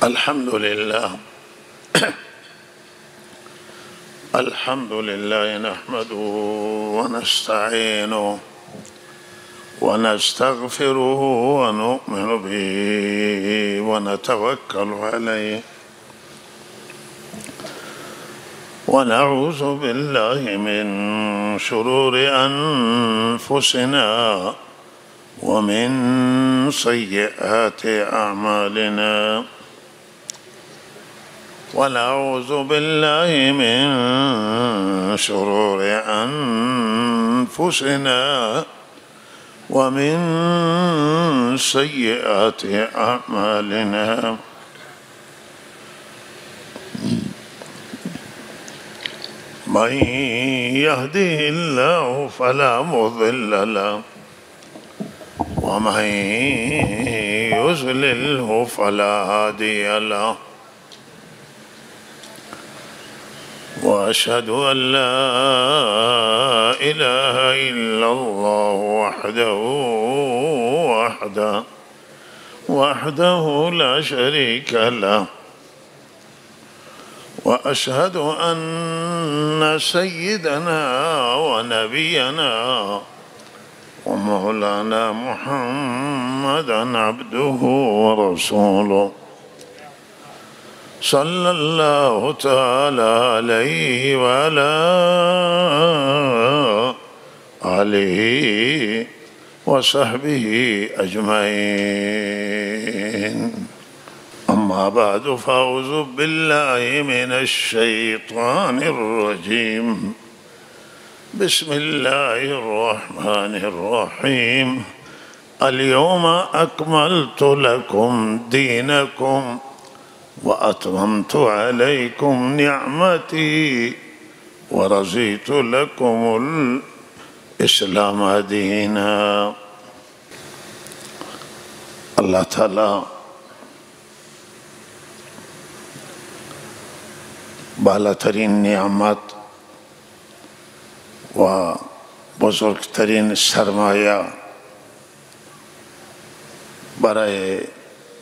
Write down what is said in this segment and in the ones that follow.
الحمد لله الحمد لله نحمده ونستعينه ونستغفره ونؤمن به ونتوكل عليه ونعوذ بالله من شرور أنفسنا ومن سيئات أعمالنا ونعوذ بالله من شرور أنفسنا ومن سيئات أعمالنا من يهده الله فلا مضل له ومن يضلله فلا هادي له وأشهد أن لا إله إلا الله وحده لا شريك له وأشهد أن سيدنا ونبينا ومولانا محمدا عبده ورسوله صلى الله تعالى عليه وعلى آله وصحبه أجمعين أما بعد فأعوذ بالله من الشيطان الرجيم بسم الله الرحمن الرحيم اليوم أكملت لكم دينكم وأتممت عليكم نعمتي ورضيت لكم الإسلام دينا. الله تعالى بالاترین نعمت و بزرگترین سرمایه برای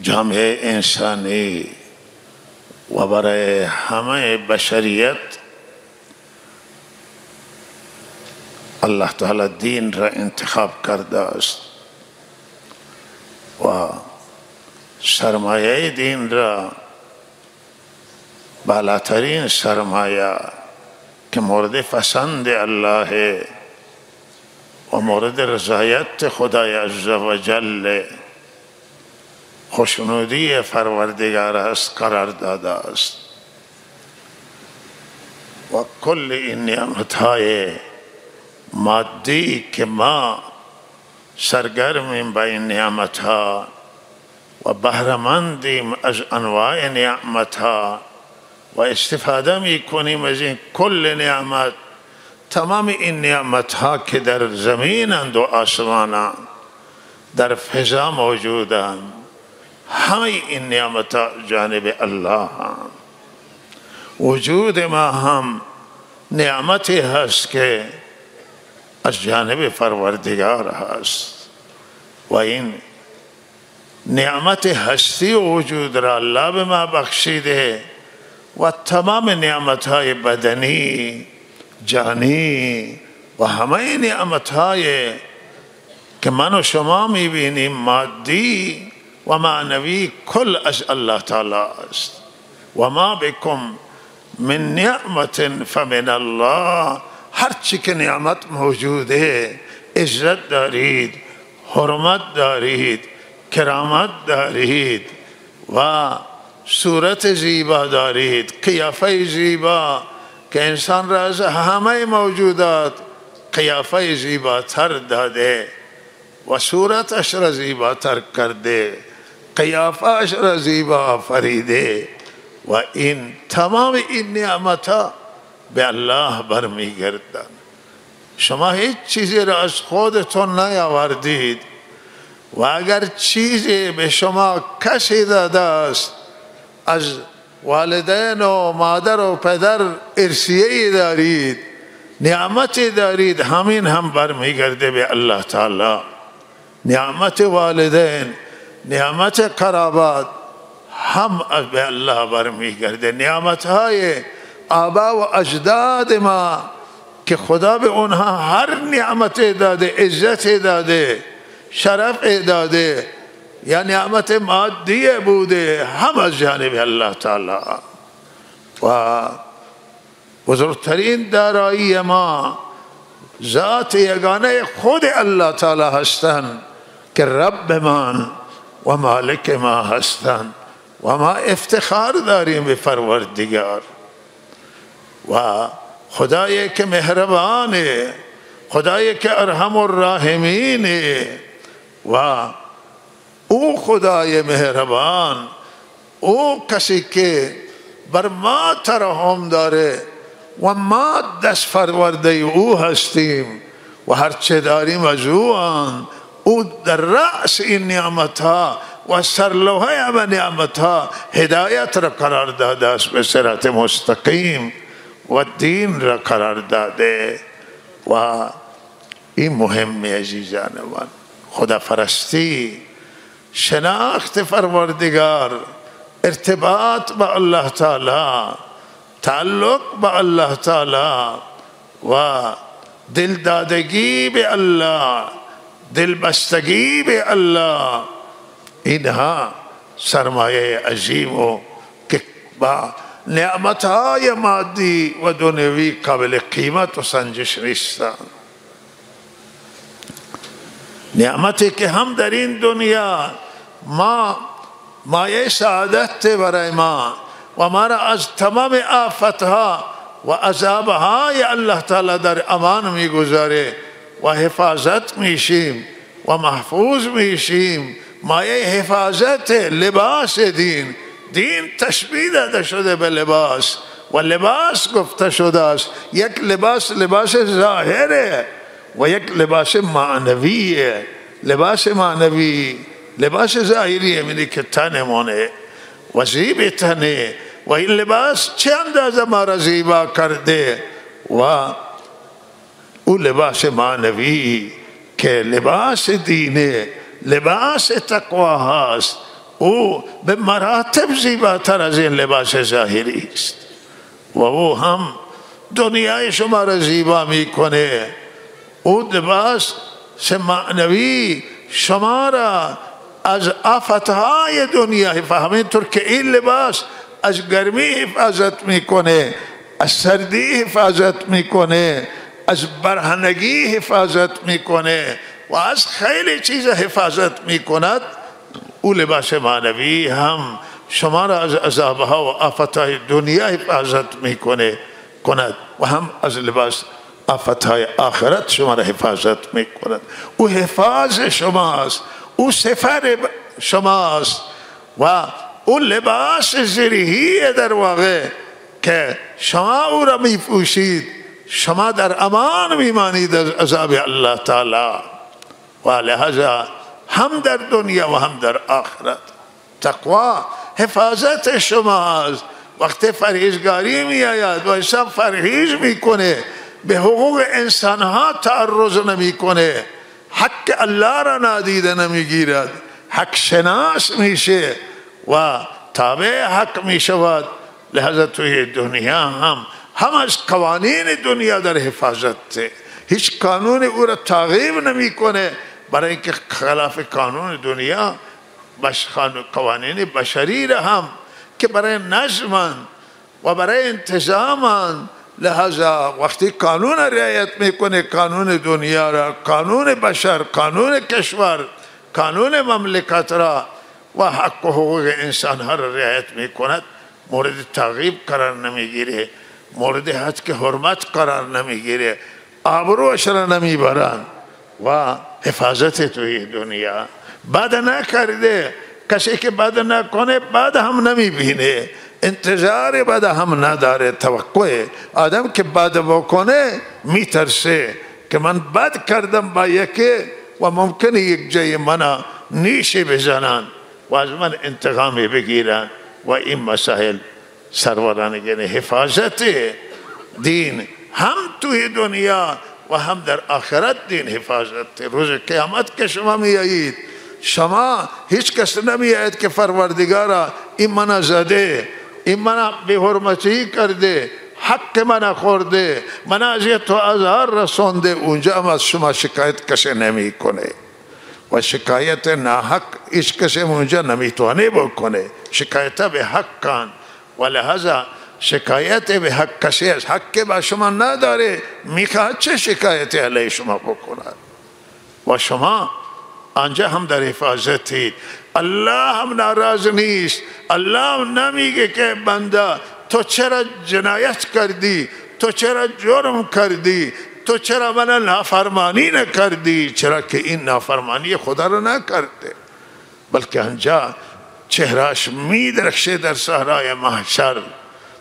جامعه انسانی و برای همه بشریت الله تعالی دین را انتخاب کرده است و سرمایه دین را بالاترین سرمایه که مورد پسند الله و مورد رضایت خدای عزوجل خوشنودی پروردگار است قرار داده است و کل این نعمتهای مادی که ما سرگرمیم با این نعمتها و بهره‌مندیم از انواع نعمتها و استفاده می کنیم از این کل نعمت. تمام این نعمتها که در زمینند و آسمانند در فضا موجودند، همه این نعمتها جانب الله هم. وجود ما هم نعمتی هست که از جانب پروردگار هست و این نعمت هستی و وجود را الله به ما بخشیده و تمام نعمتهای بدنی، جانی و همه نعمتهای که من و شما میبینیم مادی و معنوی کل از الله تعالی است. و ما بکم من نعمت فمن الله، هرچی که نعمت موجوده عزت دارید، حرمت دارید، کرامت دارید و صورت زیبا دارید، قیافه زیبا که انسان را از همه موجودات قیافه زیباتر داده و صورتش را زیباتر کرده، قیافهش را زیبا آفریده و این تمام این نعمتها به الله برمیگردند. شما هیچ چیزی را از خودتون نیاوردید و اگر چیزی به شما کسی داده است، از والدین و مادر و پدر ارثیه‌ای دارید، نعمتی دارید، همین هم برمیگرده به الله تعالی. نعمت والدین، نعمت قرابات، هم به الله برمیگرده. نعمتهای آبا و اجداد ما که خدا به اونها هر نعمت داده، عزت داده، شرف داده، یا نعمت مادی بوده، هم از جانب الله تعالی. و بزرگترین دارایی ما ذات یگانه خود الله تعالی هستند که رب من و مالک ما هستند و ما افتخار داریم به پروردگار. و خدایی که مهربانه، خدایی که ارحم الراحمینه، و او خدای مهربان، او کسی که بر ما ترحم داره و ما دست فرورده او هستیم و هرچه داریم از او در رأس این نعمت ها و سرلوحه همه نعمت ها هدایت را قرار داده است به صراط مستقیم و دین را قرار داده. و این مهمه عزیزان من. خدا پرستی، شناخت پروردگار، ارتباط با الله تعالی، تعلق با الله تعالی و دلدادگی به الله، دلبستگی به الله، اینها سرمایه عظیم و که با نعمتهای مادی و دنیوی قابل قیمت و سنجش نیستند. نعمتی که هم در این دنیا ما مایه سعادت برای ما و ما را از تمام آفتها و عذابهای الله تعالی در امان میگذاره و حفاظت میشیم و محفوظ میشیم. مایه حفاظت لباس دین تشبیه داده شده به لباس و لباس گفته شده است یک لباس ظاهره و یک لباس معنویه. لباس معنوی لباس ظاهریه، میگه که تنمونه و زیب تنه و این لباس چه اندازه ما را زیبا کرده. و او لباس معنوی که لباس دینه، لباس تقوا هست، او به مراتب زیباتر از این لباس ظاهری است و او هم دنیای شما را زیبا میکنه. او لباس معنوی شما را از آفتهای دنیا همینطور که این لباس از گرمی حفاظت میکنه، از سردی حفاظت میکنه، از برهنگی حفاظت میکنه و از خیلی چیز حفاظت میکند. او لباس معنوی هم شما را از عذابها و آفتهای دنیا حفاظت میکنه و هم از لباس آفتهای آخرت شما را حفاظت میکند. او حفاظ شماست، او سفر شماست و او لباس زرهی در واقع که شما او را میپوشید، شما در امان میمانید از عذاب الله تعالی. و لحظه هم در دنیا و هم در آخرت تقوا حفاظت شماست. وقتی پرهیزگاری می آید و انسان پرهیز میکنه، به حقوق انسان ها تعرض نمیکنه، حق الله را نادیده نمیگیرد، حق شناس میشه و تابع حق میشود. لحظه توی دنیا هم از قوانین دنیا در حفاظت، هیچ قانون او را تعقیب نمیکنه، برای اینکه خلاف قانون دنیا قوانین بشری را هم که برای نظم و برای انتظام، لحظه وقتی قانون رعایت میکنه، قانون دنیا را، قانون بشر، قانون کشور، قانون مملکت را و حق و حقوق انسان ها را رعایت میکند، مورد تعقیب قرار نمیگیره، مورد حد حرمت قرار نمیگیره، آبروش را نمیبرند و حفاظت توی دنیا. بد نکرده، کسی که بد نکنه بد هم نمیبینه، انتظار بد هم نداره، توقع آدم که بد بکنه میترسه که من بد کردم با یکی و ممکنه یک جای منو نیشی بزنن و از من انتقامی بگیرن و این مسائل سرورانگین حفاظت دین هم توی دنیا و هم در آخرت دین حفاظت. روز قیامت که شما می آیید، شما هیچ کس نمیاید که پروردگارا این منو زده، این منو به حرمتی کرده، حق منو خورده، من اذیت و آزار رسونده، اونجا هم از شما شکایت کسی نمیکنه و شکایت ناحق هیچ کسی اونجا نمیتونه بکنه. شکایت به حقان و لحاظا شکایت به حق کسی از حق با شما نداره، میخواد چه شکایتی علیه شما بکند و شما آنجا هم در حفاظتید. الله هم ناراض نیست. الله نمیگه که بنده تو چرا جنایت کردی، تو چرا جرم کردی، تو چرا من نافرمانی نکردی، چرا که این نافرمانی خدا رو نکرده، بلکه آنجا چهرهش می درخشه در صحرای محشر،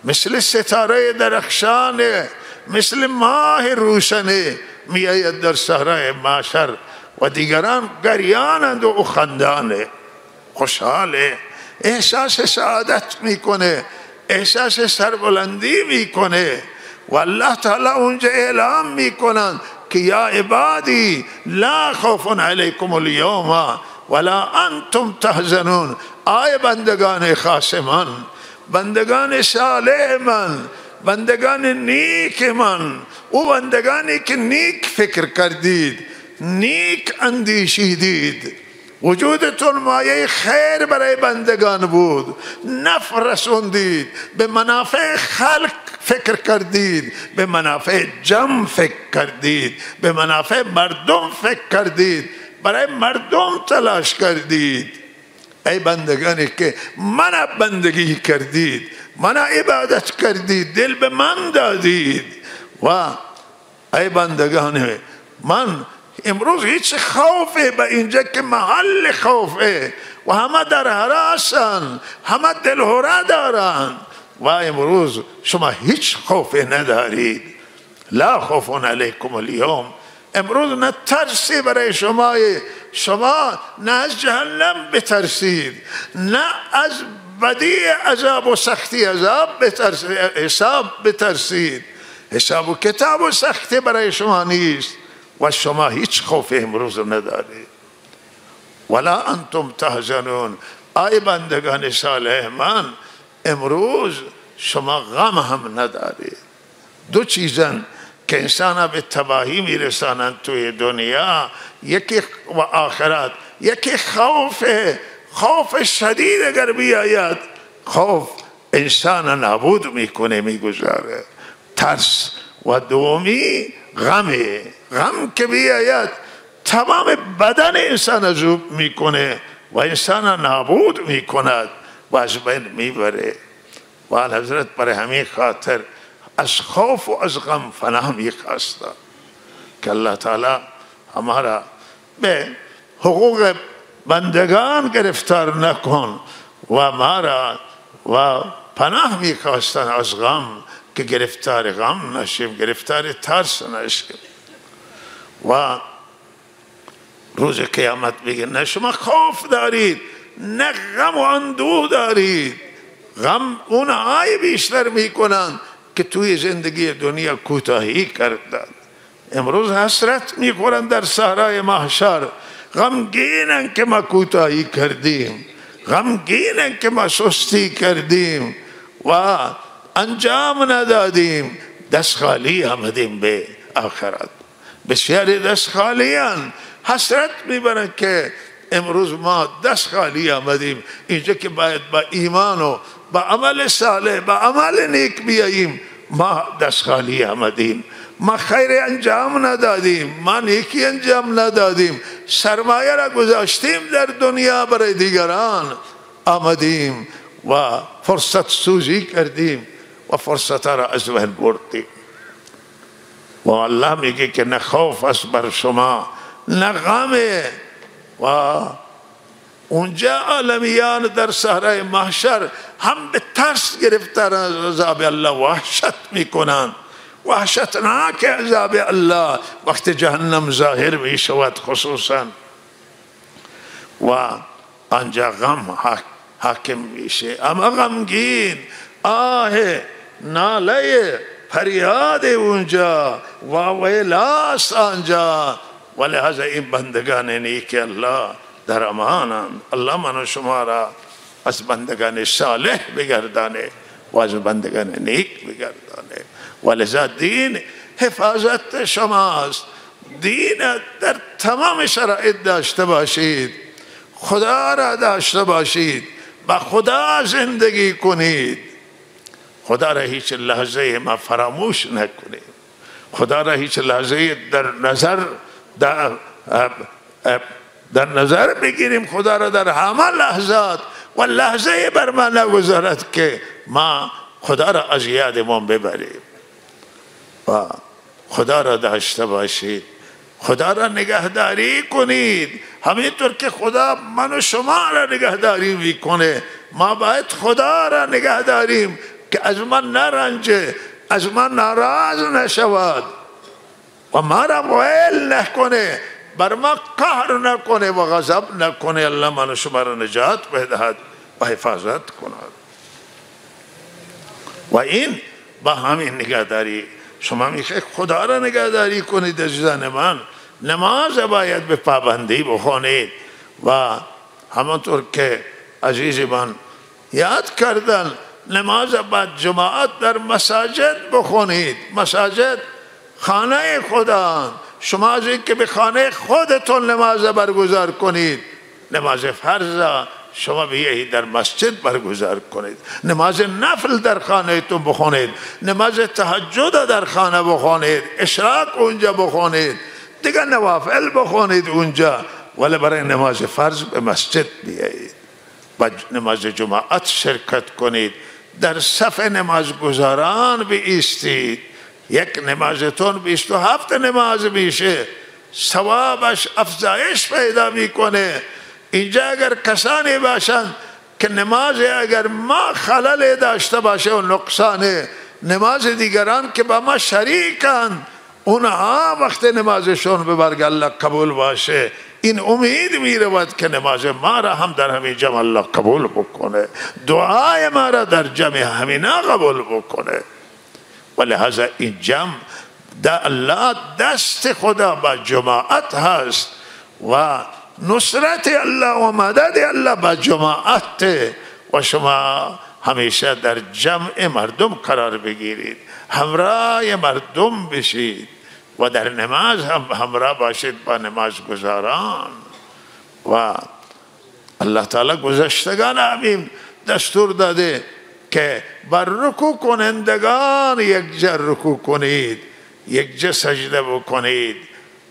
مثل ستاره درخشانه، مثل ماه روشنه می آید در صحرای محشر و دیگران گریانند و خندانه، خوشحاله، احساس سعادت میکنه، احساس سربلندی میکنه و الله تعالی اونجا اعلام میکنند که یا عبادی لا خوف علیکم اليوم ولا انتم تحزنون. آی بندگان خاص من، بندگان صالح من، بندگان نیک من، او بندگانی که نیک فکر کردید، نیک اندیشیدید، وجودتون مایه خیر برای بندگان بود، نفع رسوندید، به منافع خلق فکر کردید، به منافع جمع فکر کردید، به منافع مردم فکر کردید، برای مردم تلاش کردید. ای بندگانی که من بندگی کردید، من عبادت کردید، دل به من دادید و ای بندگان من امروز هیچ خوفه به اینجا که محل خوفه و همه در هراسن، همه دلهوره دارن و امروز شما هیچ خوفی ندارید. لا خوف علیکم اليوم. امروز نه ترسی برای شما نه از جهنم بترسید، نه از بدی عذاب و سختی عذاب حساب بترسید. حساب و کتاب و سختی برای شما نیست و شما هیچ خوف امروز ندارید. ولا انتم تحزنون. آی بندگان صالح من، امروز شما غم هم ندارید. دو چیزن که انسان به تباهی میرسانند توی دنیا، یکی و آخرت، یکی خوف شدید اگر بیاید، خوف انسان نابود میکنه، میگذاره، ترس، و دومی غم که بیاید تمام بدن انسان ذوب میکنه و انسان نابود میکند و از بین میبره. و حضرت برای همین خاطر از خوف و از غم پناه میخواستن که الله تعالی ہمارا به حقوق بندگان گرفتار نکن و ما و پناه میخواستن از غم که گرفتار غم نشیم، گرفتار ترس نشیم. و روز قیامت میگه نه شما خوف دارید، نه غم و اندوه دارید. غم اونهای بیشتر میکنن که توی زندگی دنیا کوتاهی کردن. امروز حسرت میخورن در صحرای محشر، غمگینن که ما کوتاهی کردیم، غمگینن که ما سستی کردیم و انجام ندادیم، دست خالی آمدیم به آخرت. بسیاری دست خالیان حسرت میبرن که امروز ما دست خالی آمدیم، اینجا که باید با ایمان و با عمل صالح با عمل نیک بیاییم، ما دست خالی آمدیم، ما خیر انجام ندادیم، ما نیکی انجام ندادیم، سرمایه را گذاشتیم در دنیا برای دیگران، آمدیم و فرصت سوزی کردیم و فرصت را از بین بردیم. و الله میگه که نه خوف است بر شما نه غمه. و اونجا عالمیان در صحرای محشر هم به ترس گرفتار از عذاب الله وحشت میکنند. وحشتناک عذاب الله وقت جهنم ظاهر می شود خصوصا و آنجا غم حاکم میشه. اما غمگین آه ناله فریاد اونجا و ویلاست آنجا. ولهذا این بندگان نیک الله در امانند. الله من و شما را از بندگان صالح بگردانه و از بندگان نیک بگردانه. ولذا دین حفاظت شماست. دین در تمام شرایط داشته باشید، خدا را داشته باشید، با خدا زندگی کنید، خدا را هیچ لحظه ما فراموش نکنید، خدا را هیچ لحظه در نظر بگیریم، خدا را در همه لحظات و لحظه بر ما نگذارد که ما خدا را از یادمان ببریم. و خدا را داشته باشید، خدا را نگهداری کنید، همینطور که خدا من و شما را نگهداری میکنه. ما باید خدا را نگهداریم که از من نرنجه، از من ناراض نشود و ما را ویل نکنه، بر ما قهر نکنه و غضب نکنه. الله من و شما را نجات بدهد و حفاظت کند. و این با همین نگهداری شما میخواید خدا را نگهداری کنید. عزیزان من، نماز باید به پابندی بخونید و همانطور که عزیز من یاد کردن، نماز با جماعت در مساجد بخونید. مساجد خانه خدا. شما از این که به خانه خودتون نماز برگزار کنید، نماز فرض شما بیایید در مسجد برگزار کنید، نماز نفل در خانه تون بخونید، نماز تهجد در خانه بخونید، اشراق اونجا بخونید، دیگر نوافل بخونید اونجا، ولی برای نماز فرض به مسجد بیایید، با نماز جماعت شرکت کنید، در صف نمازگزاران بایستید. یک نمازتون 27 نماز میشه، ثوابش افزایش پیدا میکنه. اینجا اگر کسانی باشند که نماز اگر ما خلل داشته باشه و نقصان، نماز دیگران که با ما شریکند، اونها وقت نمازشون به برگ الله قبول باشه، این امید می رود که نماز ما را هم در همین جمع الله قبول بکنه، دعای ما را در جمع همینا قبول بکنه. ولهذا این جمع الله دست خدا با جماعت هست و نصرت الله و مدد الله با جماعت. و شما همیشه در جمع مردم قرار بگیرید، همراه مردم بشید و در نماز هم همراه باشید با نمازگزاران. و الله تعالی گذشتگان همین دستور داده که بر رکوع کنندگان یک جا رکوع کنید، یک جا سجده بکنید.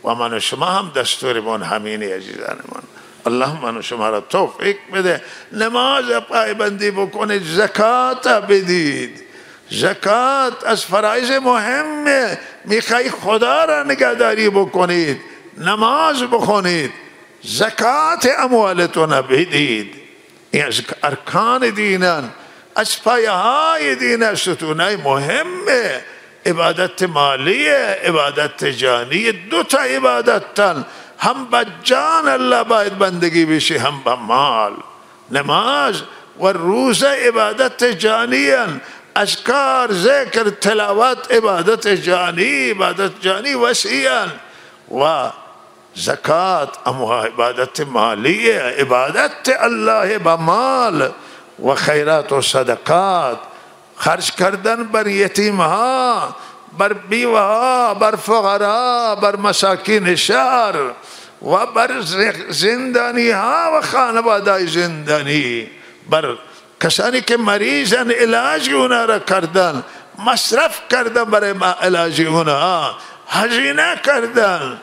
و من و شما هم دستورمون همینه عزیزان من. الله من و شما را توفیق بده، نماز پایبندی بکنید، زکات بدید. زکات از فرایض مهمه. میخوای خدا را نگهداری بکنید، نماز بخونید، زکات اموالتون بدید. این از ارکان دینن، از پایه های دین، ستونه مهمه. عبادت مالیه، عبادت جانی، دو تا عبادتن، هم با جان الله باید بندگی بشی، هم با مال. نماز و روزه عبادت جانیان، اذکار، ذکر، تلاوت عبادت جانی، عبادت جانی وسیعن. و زکات عبادت مالیه، عبادت الله با مال. و خیرات و صدقات، خرج کردن بر یتیم ها، بر بیوه ها، بر فقرا، بر مساکین شهر و بر زندانی ها و خانواده زندانی، بر کسانی که مریضن علاج اونا را کردن، مصرف کردن برای علاج اونها، هزینه کردن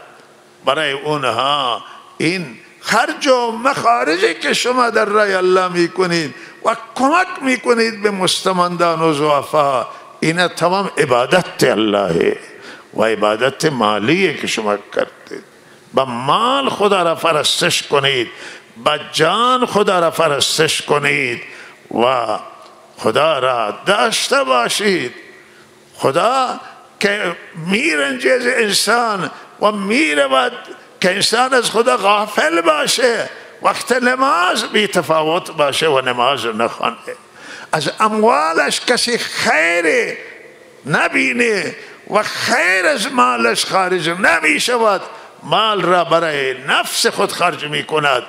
برای اونها. این خرج و مخارجی که شما در راه الله میکنید و کمک میکنید به مستمندان و ضعفا، این تمام عبادت الله و عبادت مالیه که شما کردید. با مال خدا را پرستش کنید، با جان خدا را پرستش کنید و خدا را داشته باشید. خدا که میرنجه از انسان و میرود که انسان از خدا غافل باشه، وقت نماز بی تفاوت باشه و نماز نخوانه، از اموالش کسی خیر نبینه و خیر از مالش خارج نمی شود، مال را برای نفس خود خرج می کند،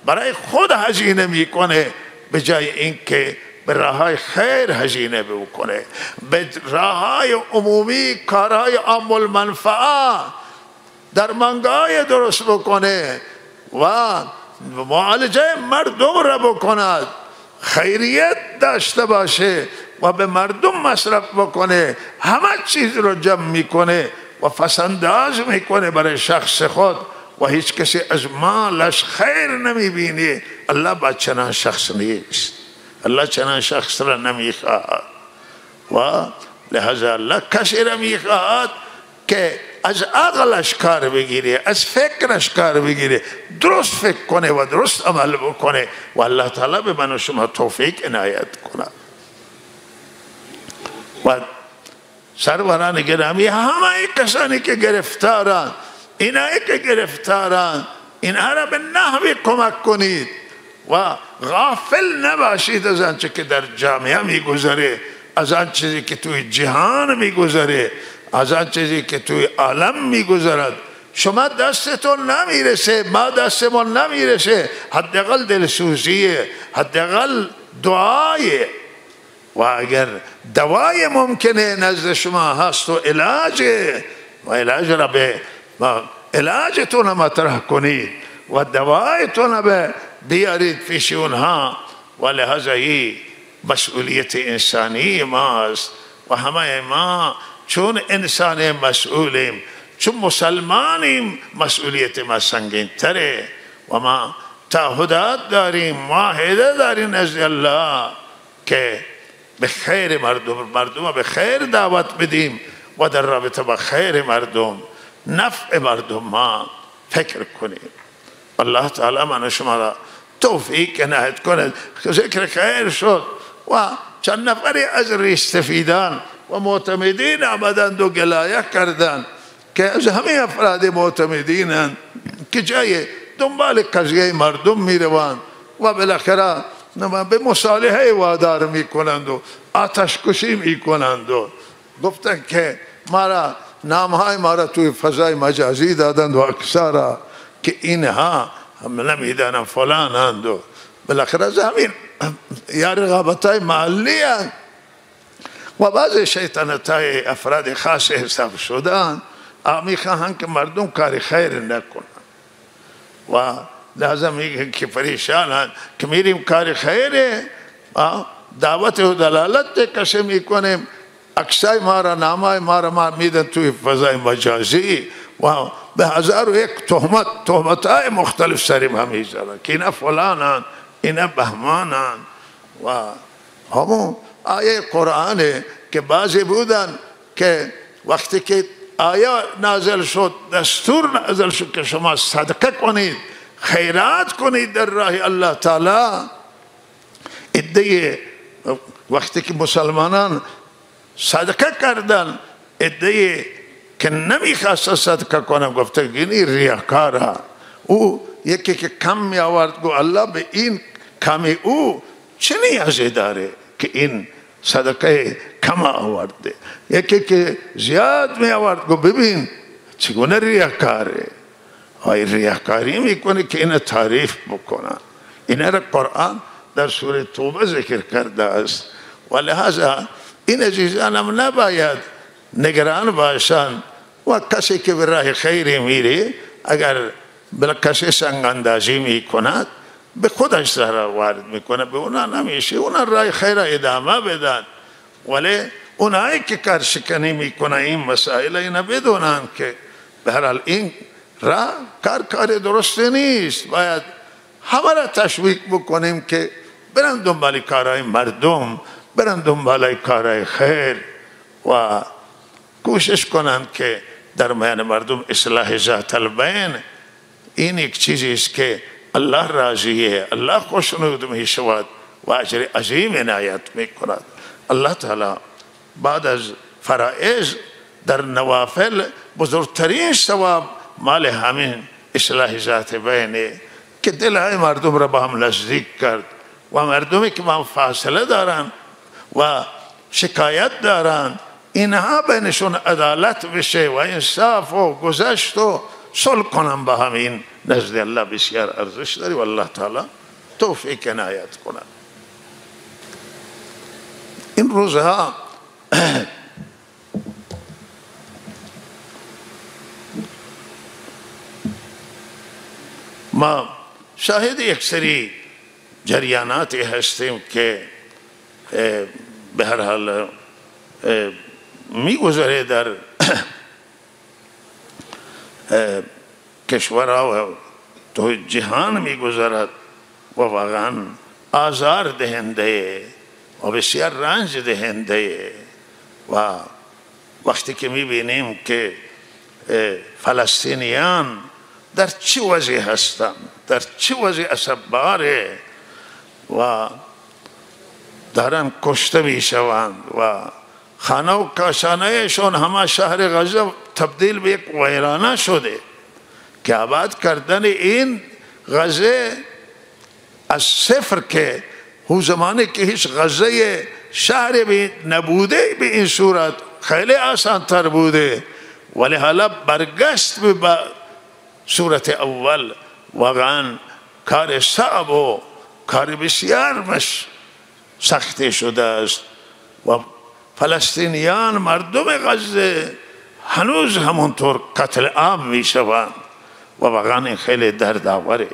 برای خود هزینه میکنه به جای اینکه به راههای خیر هزینه بکنه، به راههای عمومی، کارهای عام المنفعه، درمانگاه درست بکنه و معالجه مردم را بکند، خیریت داشته باشه و به مردم مصرف بکنه، همه چیز رو جمع میکنه و پسنداز میکنه برای شخص خود و هیچ کسی از مالش خیر نمیبینی. الله با چنان شخص نیست، الله چنان شخص را نمیخواهد و لحاظا الله کسی را میخواهد که از عقلش کار بگیره، از فکرش کار بگیره، درست فکر کنه و درست عمل بکنه و الله تعالی به من و شما توفیق عنایت کنه. و سروران گرامی، همه کسانی که گرفتارن، اینایی که گرفتارن، اینها را به نحوی کمک کنید و غافل نباشید از آنچه که در جامعه میگذره، از آن چیزی که توی جهان میگذره، از آن چیزی که توی عالم میگذرد. شما دستتون نمیرسه، ما دستمون نمیرسه، حداقل دلسوزیه، حداقل دعایه و اگر دوای ممکنه نزد شما هست و علاجه و علاج را به علاجتون مطرح کنید و دوایتون به بیارید پیش اونها و لحاظا این مسئولیت انسانی ماست و همه ما چون انسان مسئولیم، چون مسلمانیم، مسئولیت ما سنگین تره و ما تعهدات داریم، معاهده داریم نزد الله که به خیر مردم به خیر دعوت بدیم و در رابطه با خیر مردم، نفع مردم ما فکر کنیم. الله تعالی من و شما را توفیق عنایت کند. ذکر خیر شد و چند نفری از ریستفیدان و معتمدین آمدند و گلایه کردند که از همه افراد معتمدینند که جای دنبال قضیه مردم میروند و بالاخره به مصالحه وادار میکنند و آتش کشی میکنند و گفتند که مارا نامهای مارا توی فضای مجازی دادند و اکثارا که اینها هم نمیدانم فلانند و بالاخره زمین یا رقابتای محلی هست و بعض شیطنتای افراد خاص حساب شدن میخواهند که مردم کار خیر نکنند و لازم میگه که پریشانند که میریم کار خیره، دعوت و دلالت کشه میکنیم، عکسای ما را، نامای ما را ما میدن توی فضای مجازی و به 1001 تهمتای مختلف سریم هم میزنن که اینا فلانند، اینا بهمانند و همون آیه قرآنه که بعضی بودن که وقتی که آیه نازل شد، دستور نازل شد که شما صدقه کنید، خیرات کنید در راه الله تعالی، ادعی وقتی که مسلمانان صدقه کردن، ادعی که نمیخواست صدقه کنم گفته اینی ریاکاره، او یکی که کم می آورد گو الله به این کمی او چه نیازی داره که این صدقه کم آورده، یکی که زیاد می آورد گو ببین چگونه ریاکاره، های ریاکاری میکنه که این تعریف بکنن. این را قرآن در سوره توبه ذکر کرده است و لحاظا این عزیزان هم نباید نگران باشند و کسی که به راه خیری میره اگر بلا کسی سنگ اندازی میکند به خودش ضرر وارد میکنه، به اونا نمیشه، اونا راه خیر ادامه بدن، ولی اونایی که کارشکنی میکنه این مسائل اینا بدونن که به هر حال این راه کار درست نیست، باید همه را تشویق بکنیم که برن دنبال کارهای مردم، برن دنبال کارهای خیر و کوشش کنند که در میان مردم اصلاح ذات البین. این یک چیزی است که الله راضیه، الله خوشنود می شود و اجر عظیم عنایت می کند. الله تعالی بعد از فرائض در نوافل بزرگترین ثواب مال همین اصلاح ذات بینه که دلهای مردم را با هم نزدیک کرد و مردمی که با هم فاصله دارن و شکایت دارن اینها بینشون عدالت بشه و انصاف و گذشت و صلح کنن با همین نزد الله بسیار ارزش داری و الله تعالی توفیق عنایت کند. این روزها ما شاهد یک سری جریاناتی هستیم که به هر حال میگذره در کشورها و تو جهان میگذرد و واقعا آزار دهنده و بسیار رنج دهنده. و وقتی که میبینیم که فلسطینیان در چه وضعی هستند، در چه وضعی اسبباره و دارن کشته میشوند و خانه و کاشانهشون همه شهر غزه تبدیل به یک ویرانه شده که آباد کردن این غزه از صفر که او زمانی که هیچ غزه شهر نبوده به این صورت خیلی آسان تر بوده، ولی حالا برگشت به صورت اول واقعا کار صعب و کار بسیار سخت شده است و فلسطینیان مردم غزه هنوز همونطور قتل عام می شوند و واقعا این خیلی دردآوره،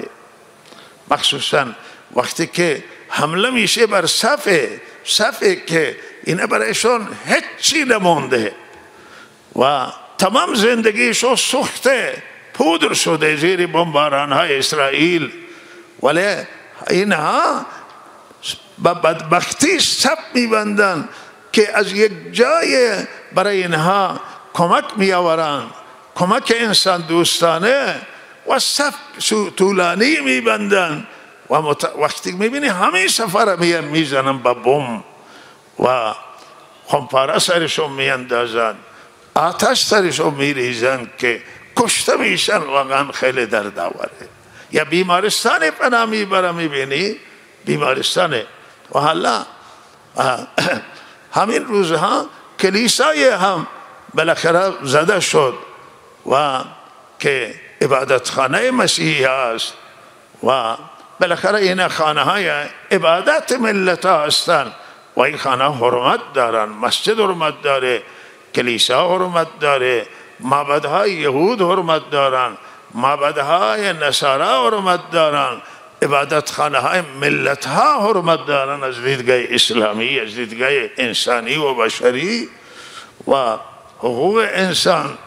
مخصوصا وقتی که حمله میشه بر صفی که اینه برایشون هیچی نمونده و تمام زندگیشون سوخته پودر شده زیر بمباران های اسرائیل، ولی اینها با بدبختی صف میبندن که از یک جای برای اینها کمک میآورند، کمک انسان دوستانه و صف طولانی میبندن و وقتی میبینی همه سفر میزنن با بم و خمپاره سرشون میاندازن، آتش سرشون میریزن که کشته میشن. واقعا خیلی دردآوره. یا بیمارستان پناه میبره، میبینی بیمارستان و حالا همین روزها کلیسای هم بالاخره زده شد و که عبادت خانه مسیحی است و بالاخره این خانه های عبادت ملت ها هستند و این خانه حرمت دارن، مسجد حرمت داره، کلیسا حرمت داره، معبدهای یهود حرمت دارن، معبدهای نصارا حرمت دارن، عبادت خانه های ملت ها حرمت دارن از دیدگاه اسلامی، از دیدگاه انسانی و بشری و حقوق انسان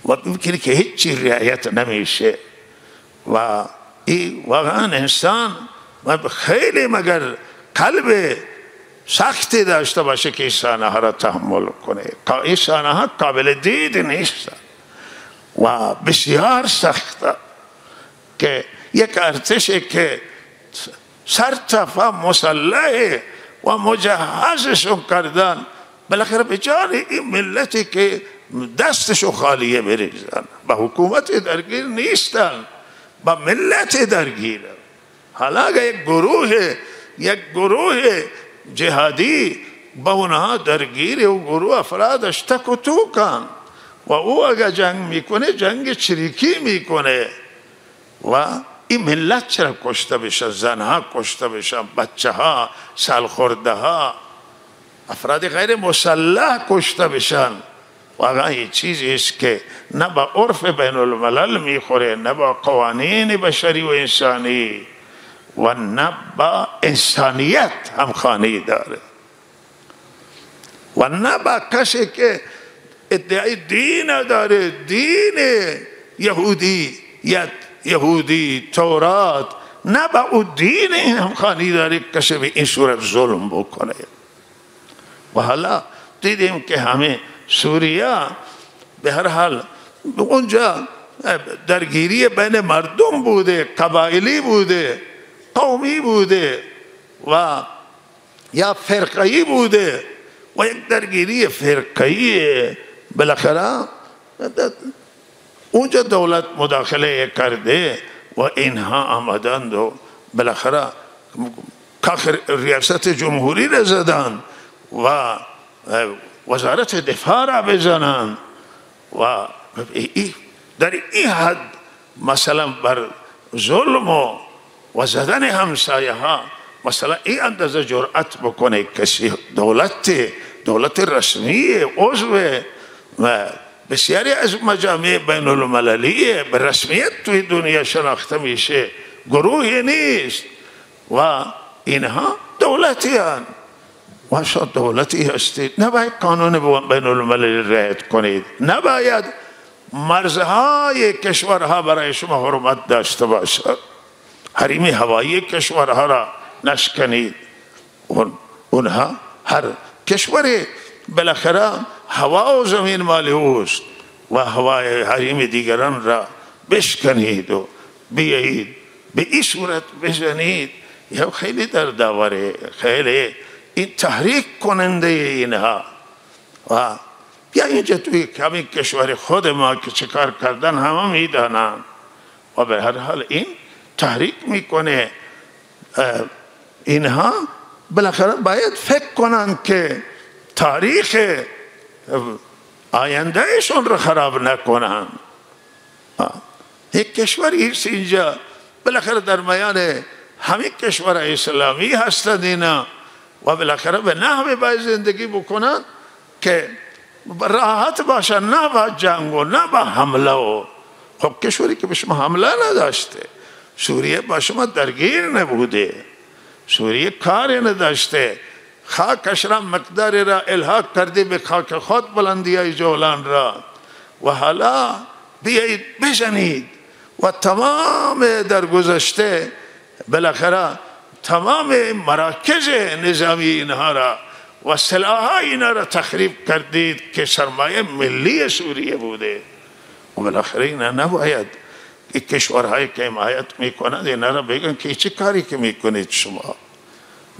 و میکنی که هیچی رعایت نمیشه و این واقعا انسان خیلی مگر قلب سختی داشته باشه که این صحنه ها را تحمل کنه. این صحنه ها قابل دید نیست و بسیار سخته که یک ارتش که سرتفا مسلح و مجهزشون کردن بالاخره به جان این ملتی که دستشو خالیه بریزن، با حکومت درگیر نیستن، با ملت درگیرن. حالا اگر یک گروه جهادی با اونها درگیره و گروه افرادش تک و توکن و او اگر جنگ میکنه جنگ چریکی میکنه و این ملت چرا کشته بشن، زنها کشته بشن، بچه ها، سالخورده ها، افراد غیر مسلح کشته بشن. واقعا این چیزی است که نه با عرف بین الملل میخوره، نه با قوانین بشری و انسانی و نه با انسانیت همخوانی داره و نه با کسی که ادعای دین داره، دین یهودی تورات، نه با او دین همخوانی داره کسی به این صورت ظلم بکنه. و حالا دیدیم که همه سوریه به هر حال اونجا درگیری بین مردم بوده، قبایلی بوده، قومی بوده و یا فرقه‌ای بوده و یک درگیری فرقه‌ای بالاخره اونجا دولت مداخله کرده و اینها آمدند و بالاخره ریاست جمهوری را زدن و وزارت دفاع را بزنن و در این حد مثلا بر ظلم و زدن همسایه ها مثلا این اندازه جرأت بکنه کسی دولت رسمی عضو و بسیاری از مجامع بین المللی به رسمیت توی دنیا شناخته میشه، گروهی نیست و اینها دولتی هستند و شما دولتی هستید، نباید قانون بین المللی رعایت کنید، نباید مرزهای کشورها برای شما حرمت داشته باشد، حریم هوایی کشورها را نشکنید. اونها هر کشوری بالاخره هوا و زمین مال اوست و هوای حریم دیگران را بشکنید و بیایید به این صورت بزنید. یا خیلی در داوره، خیلی این تحریک کننده اینها. و بیا اینجا توی همین کشور خود ما که چه کار کردن همه میدانن و به هر حال این تحریک میکنه. اینها بالاخره باید فکر کنن که تاریخ آیندهشون رو خراب نکنن. یک کشوری است اینجا بالاخره در میان همین کشور اسلامی هستند اینا و بالاخره به نحوی باید زندگی بکنن که راحت باشن، نه با جنگ و نه با حمله. و خب کشوری که به شما حمله نداشته، سوریه با شما درگیر نبوده، سوریه کاری نداشته، خاکش را مقداری را الحاق کردی به خاک خود بلندیای جولان را و حالا بیایید بزنید و تمام در گذشته بالاخره تمام مراکز نظامی اینها را و سلاح‌های اینها را تخریب کردید که سرمایه ملی سوریه بوده. و بالاخره اینا نباید این کشورهایی که حمایت میکنند اینا را بگن که چه کاری که میکنید شما.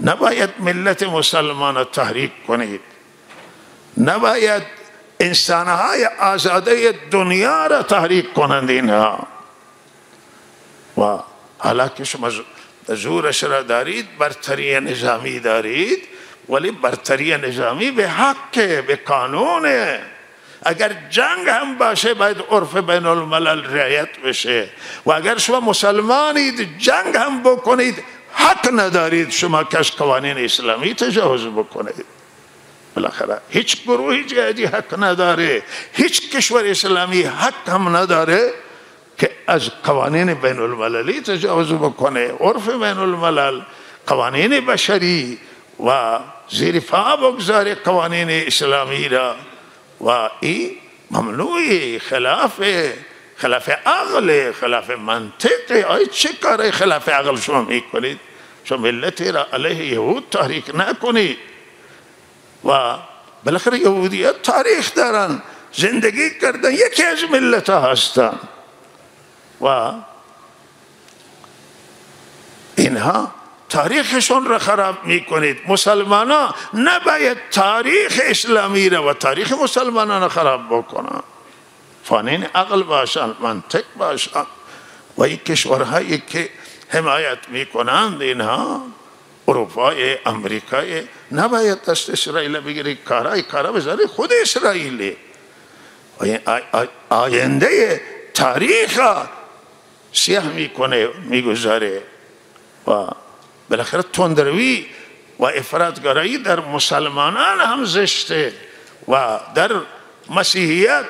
نباید ملت مسلمان را تحریک کنید، نباید انسانهای آزاده دنیا را تحریک کنند اینها. و حالا که شما زورش را دارید، برتری نظامی دارید، ولی برتری نظامی به حق، به قانونه. اگر جنگ هم باشه باید عرف بین الملل رعایت بشه و اگر شما مسلمانید جنگ هم بکنید حق ندارید شما که از قوانین اسلامی تجاوز بکنید. بالاخره هیچ گروهی جهادی حق نداره، هیچ کشور اسلامی حق هم نداره که از قوانین بین المللی تجاوز بکنه. عرف بین الملل، قوانین بشری و زیر پا بگذار قوانین اسلامی را و این ممنوعی، خلاف عقل، خلاف منطق. آیا چه کار خلاف عقل شما میکنید؟ شما ملتی را علیه یهود تحریک نکنید. و بالاخره یهودیت تاریخ دارن، زندگی کردن، یکی از ملت ها هستن و اینها تاریخشون را خراب میکنید. مسلمان ها نباید تاریخ اسلامی را و تاریخ مسلمانان را خراب بکنن. فانین عقل باشن، منطق باشن. و این کشورهایی که حمایت میکنند اینها اروپای، امریکای، نباید دست اسرائیل بگیری، کارا بذاری خود اسرائیلی. آینده تاریخ سیاه میکنه، میگذاره. و بالاخره تندروی و افراطگرایی در مسلمانان هم زشته و در مسیحیت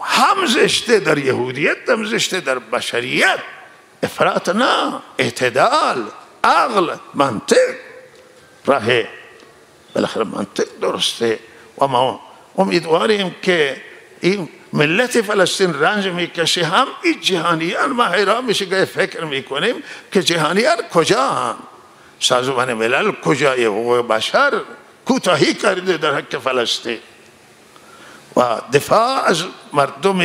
هم زشته، در یهودیت هم زشته، در بشریت. افراط نه، اعتدال، عقل، منطق راه. بالاخره منطق درسته و ما امیدواریم که این ملت فلسطین رنج میکشه. هم این جهانیان ما حیران میشه که فکر میکنیم که جهانیان کجا هم؟ سازمان ملل کجای حقوق بشر کوتاهی کرده در حق فلسطین و دفاع از مردم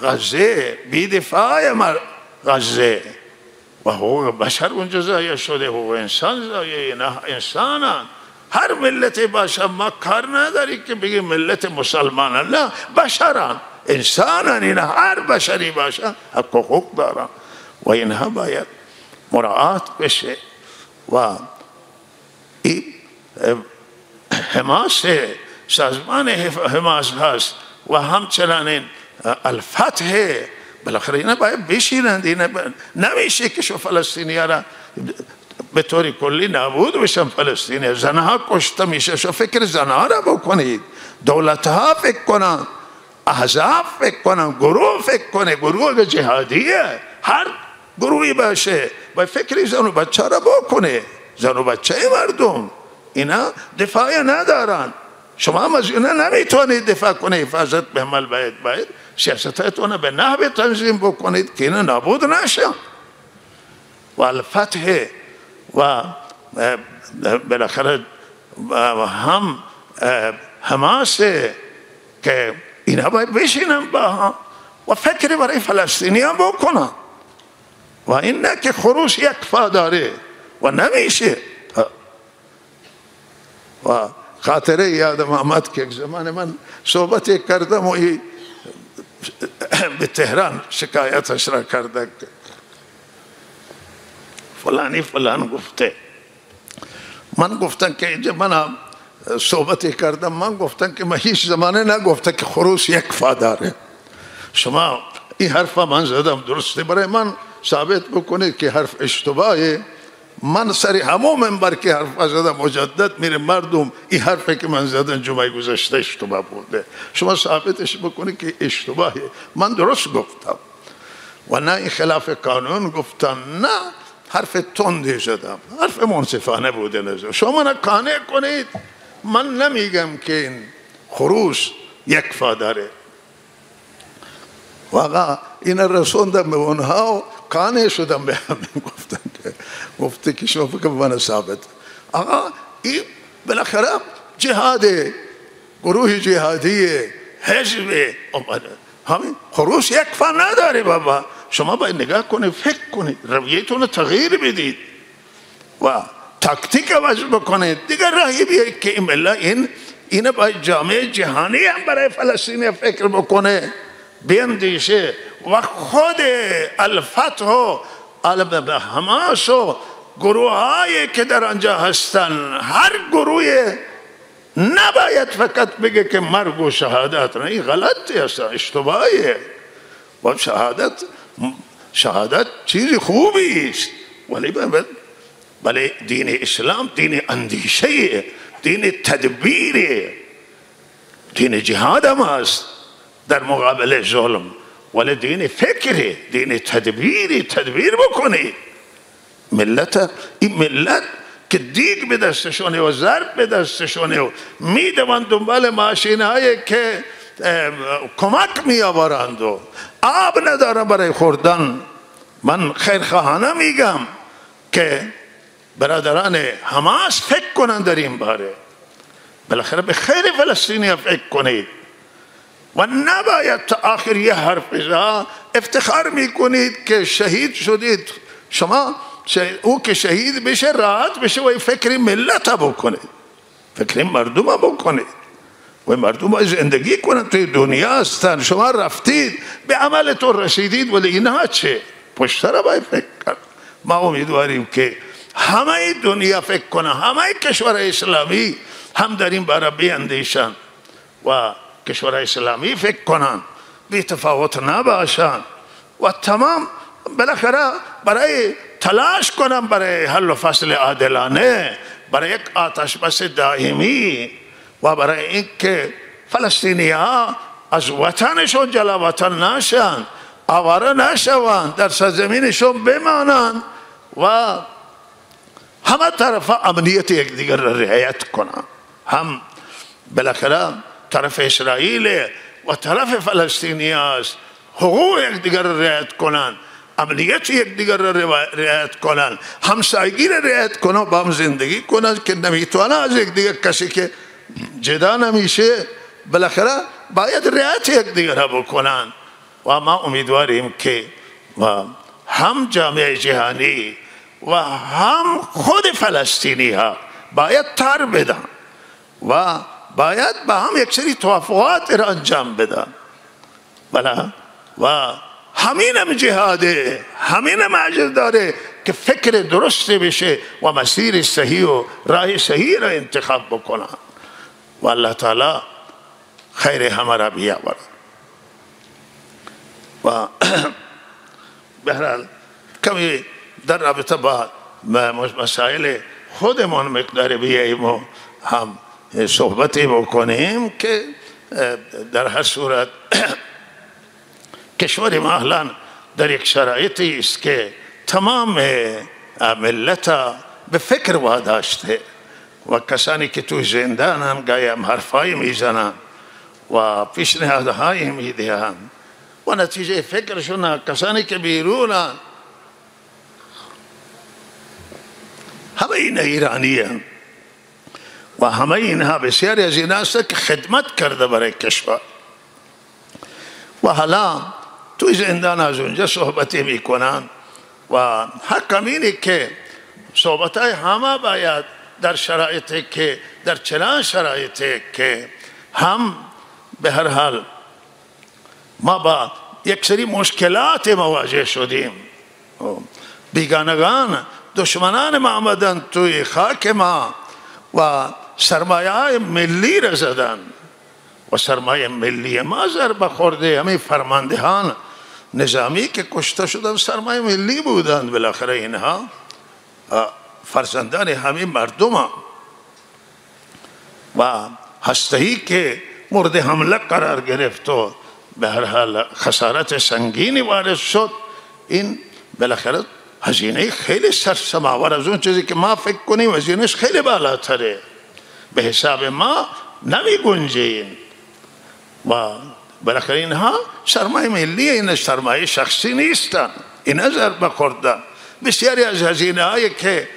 غزه، بی دفاع غزه و حقوق بشر اونجا ضایع شده، حقوق انسان ضایع. نه انسانان، هر ملت باشه، ما کار نداری که بگیم ملت مسلمانان، نه، بشران، انسانان. اینا هر بشری باشه حق و حقوق دارن و اینها باید مراعات بشه. و این حماس، سازمان حماس هست و همچنان الفتح بالاخره اینا باید بشینند. اینا نمیشه که شو فلسطینی ها را به طور کلی نابود بشن. فلسطینی زنها کشته میشه، شو فکر زنها را بکنید، دولت ها فکر کنن، احزاب فکر کنن، گروه فکر کنه، گروه جهادیه، هر گروهی باشه با فکر زن و بچه را بکنه. زن و بچه مردم اینا دفاعی ندارن. شما هم از اینا نمیتونید دفاع کنید. حفاظت به عمل باید سیاستتون به نحو تنظیم بکنید که اینا نابود نشه. و الفتح و بالاخره هم حماس که اینا باید بشینن با هم و فکر برای فلسطینی هم بکنن و این نه که خروش یکفا داره و نمیشه. و خاطره یادم آمد که یک زمان من صحبتی کردم و به تهران شکایتش را کرده که فلانی فلان گفته. من گفتن که اینجا من صحبتی کردم، من گفتن که من هیچ زمانه نگفته که خروس یکفا داره. شما این حرف من زدم درسته، برای من ثابت بکنید که حرف اشتباهه. من سری همون منبر که حرف زدم مجدد میره مردم این حرفی که من زدم جمعه گذشته اشتباه بوده. شما ثابتش بکنید که اشتباهه. من درست گفتم و نه این خلاف قانون گفتم، نه حرف تندی زدم، حرف منصفانه بوده نزد. شما من قانع کنید. من نمیگم که این خروس یکفا داره. واقعا این رسوندم به اونها و قانع شدم به همین. گفته که شما فکر من ثابت. آقا این بالاخره جهاد، گروه جهادی، حزب، همین خروس یکفا نداره. بابا شما باید نگاه کنید، فکر کنید، رویتون تغییر بدید و تاکتیک عوض بکنید. دیگر راهی بیایید که این ملت این باید جامعه جهانی هم برای فلسطین فکر بکنه، بیندیشه و خود الفتح و حماس و گروه هایی که در آنجا هستن، هر گروه نباید فقط بگه که مرگ و شهادت. نه، این غلطی هست، اشتباهیه. و شهادت چیز خوبی است، ولی دین اسلام دین اندیشه، دین تدبیر، دین جهاد هم است در مقابل ظلم، ولی دین فکر، دین تدبیر بکنید. این ملت که دیگ به دستشونه و ضرب به دستشونه و میدوند دنبال ماشین هایی که کمک می آورند و آب نداره برای خوردن. من خیرخواهانه میگم که برادران حماس فکر کنند در این باره. بالاخره به خیر فلسطینی فکر کنید و نباید تا آخر یه حرف افتخار میکنید که شهید شدید. شما او که شهید بشه راحت بشه و فکر ملت بکنید، فکر مردم بکنید و مردم ها زندگی کنند. توی دنیا هستن، شما رفتید به عملتون رسیدید، ولی اینها چه؟ پشتر باید فکر کرد. ما امیدواریم که همه دنیا فکر کنن، همه کشور اسلامی هم در این باره بیندیشن و کشور اسلامی فکر کنن، بی تفاوت نباشن و تمام بالاخره برای تلاش کنن برای حل و فصل عادلانه، برای یک آتش بس دائمی و برای اینکه فلسطینی ها از وطنشون جلا وطن نشن، آواره نشوند، در سرزمینشون بمانند و همه طرف امنیت یکدیگر را رعایت کنند. هم بالاخره طرف اسرائیل و طرف فلسطینی است، حقوق یکدیگر را رعایت کنند، امنیت یکدیگر را رعایت کنند، همسایگی را رعایت کنند، با هم زندگی کنند که نمیتونه از یکدیگر کسی که جدا نمیشه. بالاخره باید رعایت یکدیگر را بکنند و ما امیدواریم که هم جامعه جهانی و هم خود فلسطینی ها باید تر بدن و باید با هم یک سری توافقات را انجام بدن. بله و همین هم جهاده، همین هم اجر داره که فکر درست بشه و مسیر صحیح و راه صحیح را انتخاب بکنن و الله تعالی خیر همه را بیاورد. و بهرحال کمی در رابطه با مسائل خودمان مقدار بیاییم و هم صحبتی بکنیم که در هر صورت کشور ما الان در یک شرایطی است که تمام ملت به فکر واداشته و کسانی که تو زندان هم گاهی هم حرفایی میزنن و پیشنهادهایی میدهن و نتیجه فکرشون کسانی که بیرونن همه این ایرانی هم و همه اینها بسیاری از این هست که خدمت کرده برای کشور و حالا توی زندان از اونجا صحبتی میکنن و حکم اینه که صحبتهای همه باید در شرایطی که در چنان شرایطی که هم به هر حال ما با یک سری مشکلات مواجه شدیم، بیگانگان دشمنان ما آمدن توی خاک ما و سرمایه ملی را زدن و سرمایه ملی ما ضربه خورده. همین فرماندهان نظامی که کشته شدن سرمایه ملی بودند، بالاخره اینها فرزندان همین مردم و هسته‌ای که مورد حمله قرار گرفت و به هر حال خسارت سنگینی وارد شد، این بالاخره هزینه خیلی سرسماور از اون چیزی که ما فکر کنیم هزینهش خیلی بالاتره، به حساب ما نمی گنجین و بالاخره اینها سرمایه ملی، این سرمایه شخصی نیستن، این ضربه خوردن. بسیاری از هزینه هایی که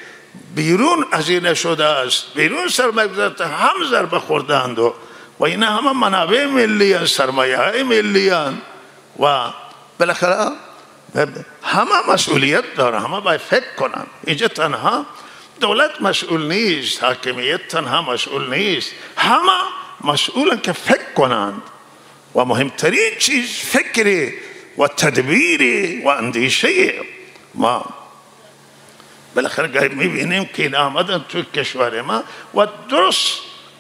بیرون هزینه شده است، بیرون سرمایه گذارده هم ضربه خوردند و این همه منابع ملی هست، سرمایه های ملی هست و بالاخره همه مسئولیت داره، همه باید فکر کنن. اینجا تنها دولت مسئول نیست، حاکمیت تنها مسئول نیست، همه مسئولن که فکر کنند و مهمترین چیز فکری و تدبیری و اندیشه. ما بالاخره گاهی میبینیم که این آمدن توی کشور ما و درست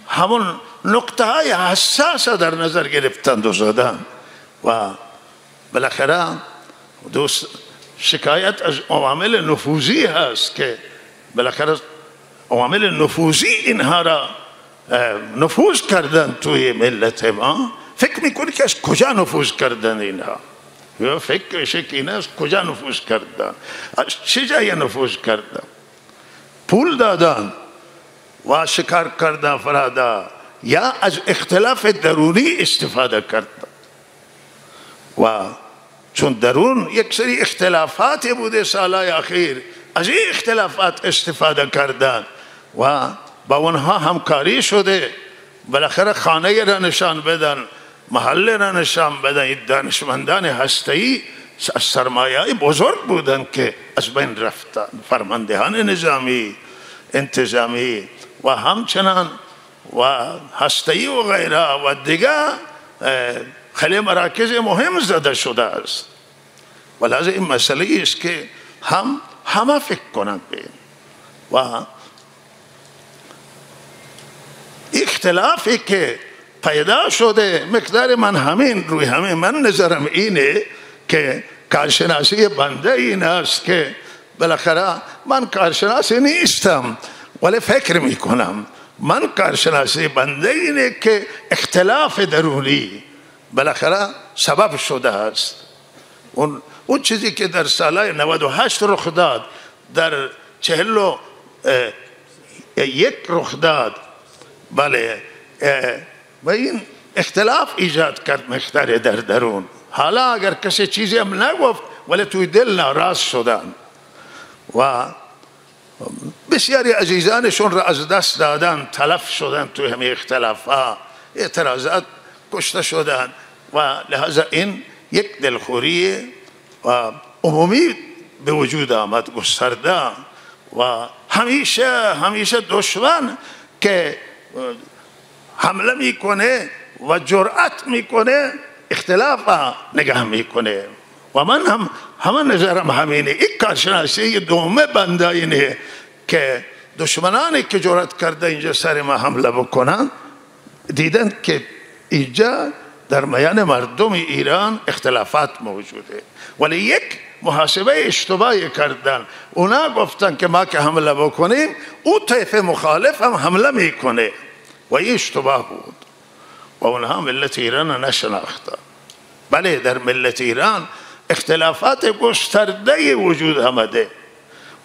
همون نقطه های حساس در نظر گرفتند و زدن و بالاخره دوست شکایت از عوامل نفوذی هست که بالاخره عوامل نفوذی اینها را نفوذ کردن توی ملت ما. فکر میکنی که از کجا نفوذ کردن اینها؟ یا فکرش که این از کجا نفوذ کردن؟ از چه جای نفوذ کردن؟ پول دادن و شکار کردن فرادا یا از اختلاف درونی استفاده کردن و چون درون یک سری اختلافات بوده سالهای اخیر، از این اختلافات استفاده کردن و با اونها همکاری شده، بالاخره خانه را نشان بدن، محله را نشان بدن. این دانشمندان هسته‌ای از سرمایه بزرگ بودن که از بین رفتن، فرماندهان نظامی انتظامی و همچنان و هسته‌ای و غیره و دیگر خیلی مراکز مهم زده شده است. ولازم این مسئله است که همه فکر کنند به و اختلافی که پیدا شده مقدار من همین روی همین من نظرم اینه که کارشناسی بنده این است که بالاخره من کارشناسی نیستم ولی فکر میکنم. من کارشناسی بنده اینه که اختلاف درونی بالاخره سبب شده است. اون چیزی که در سال 98 رخ داد، در 41 رخ داد، بله، و این اختلاف ایجاد کرد مقدار در درون. حالا اگر کسی چیزی هم نگفت ولی توی دل ناراض شدن و بسیاری عزیزانشون را از دست دادن، تلف شدن توی همه اختلافات، اعتراضات، کشته شدن و لحاظا این یک دلخوری و عمومی به وجود آمد، گسترده و همیشه دشمن که حمله میکنه و جرأت میکنه اختلاف نگاه میکنه و من همه نظرم همینه. این کارشناسی دومه بنده اینه که دشمنانی که جرأت کرده اینجا سر ما حمله بکنن دیدن که اینجا در میان مردم ایران اختلافات موجوده، ولی یک محاسبه اشتباهی کردن. اونا گفتن که ما که حمله بکنیم او طیف مخالف هم حمله میکنه و این اشتباه بود و اونها ملت ایران نشناختن. بله در ملت ایران اختلافات گسترده وجود آمده،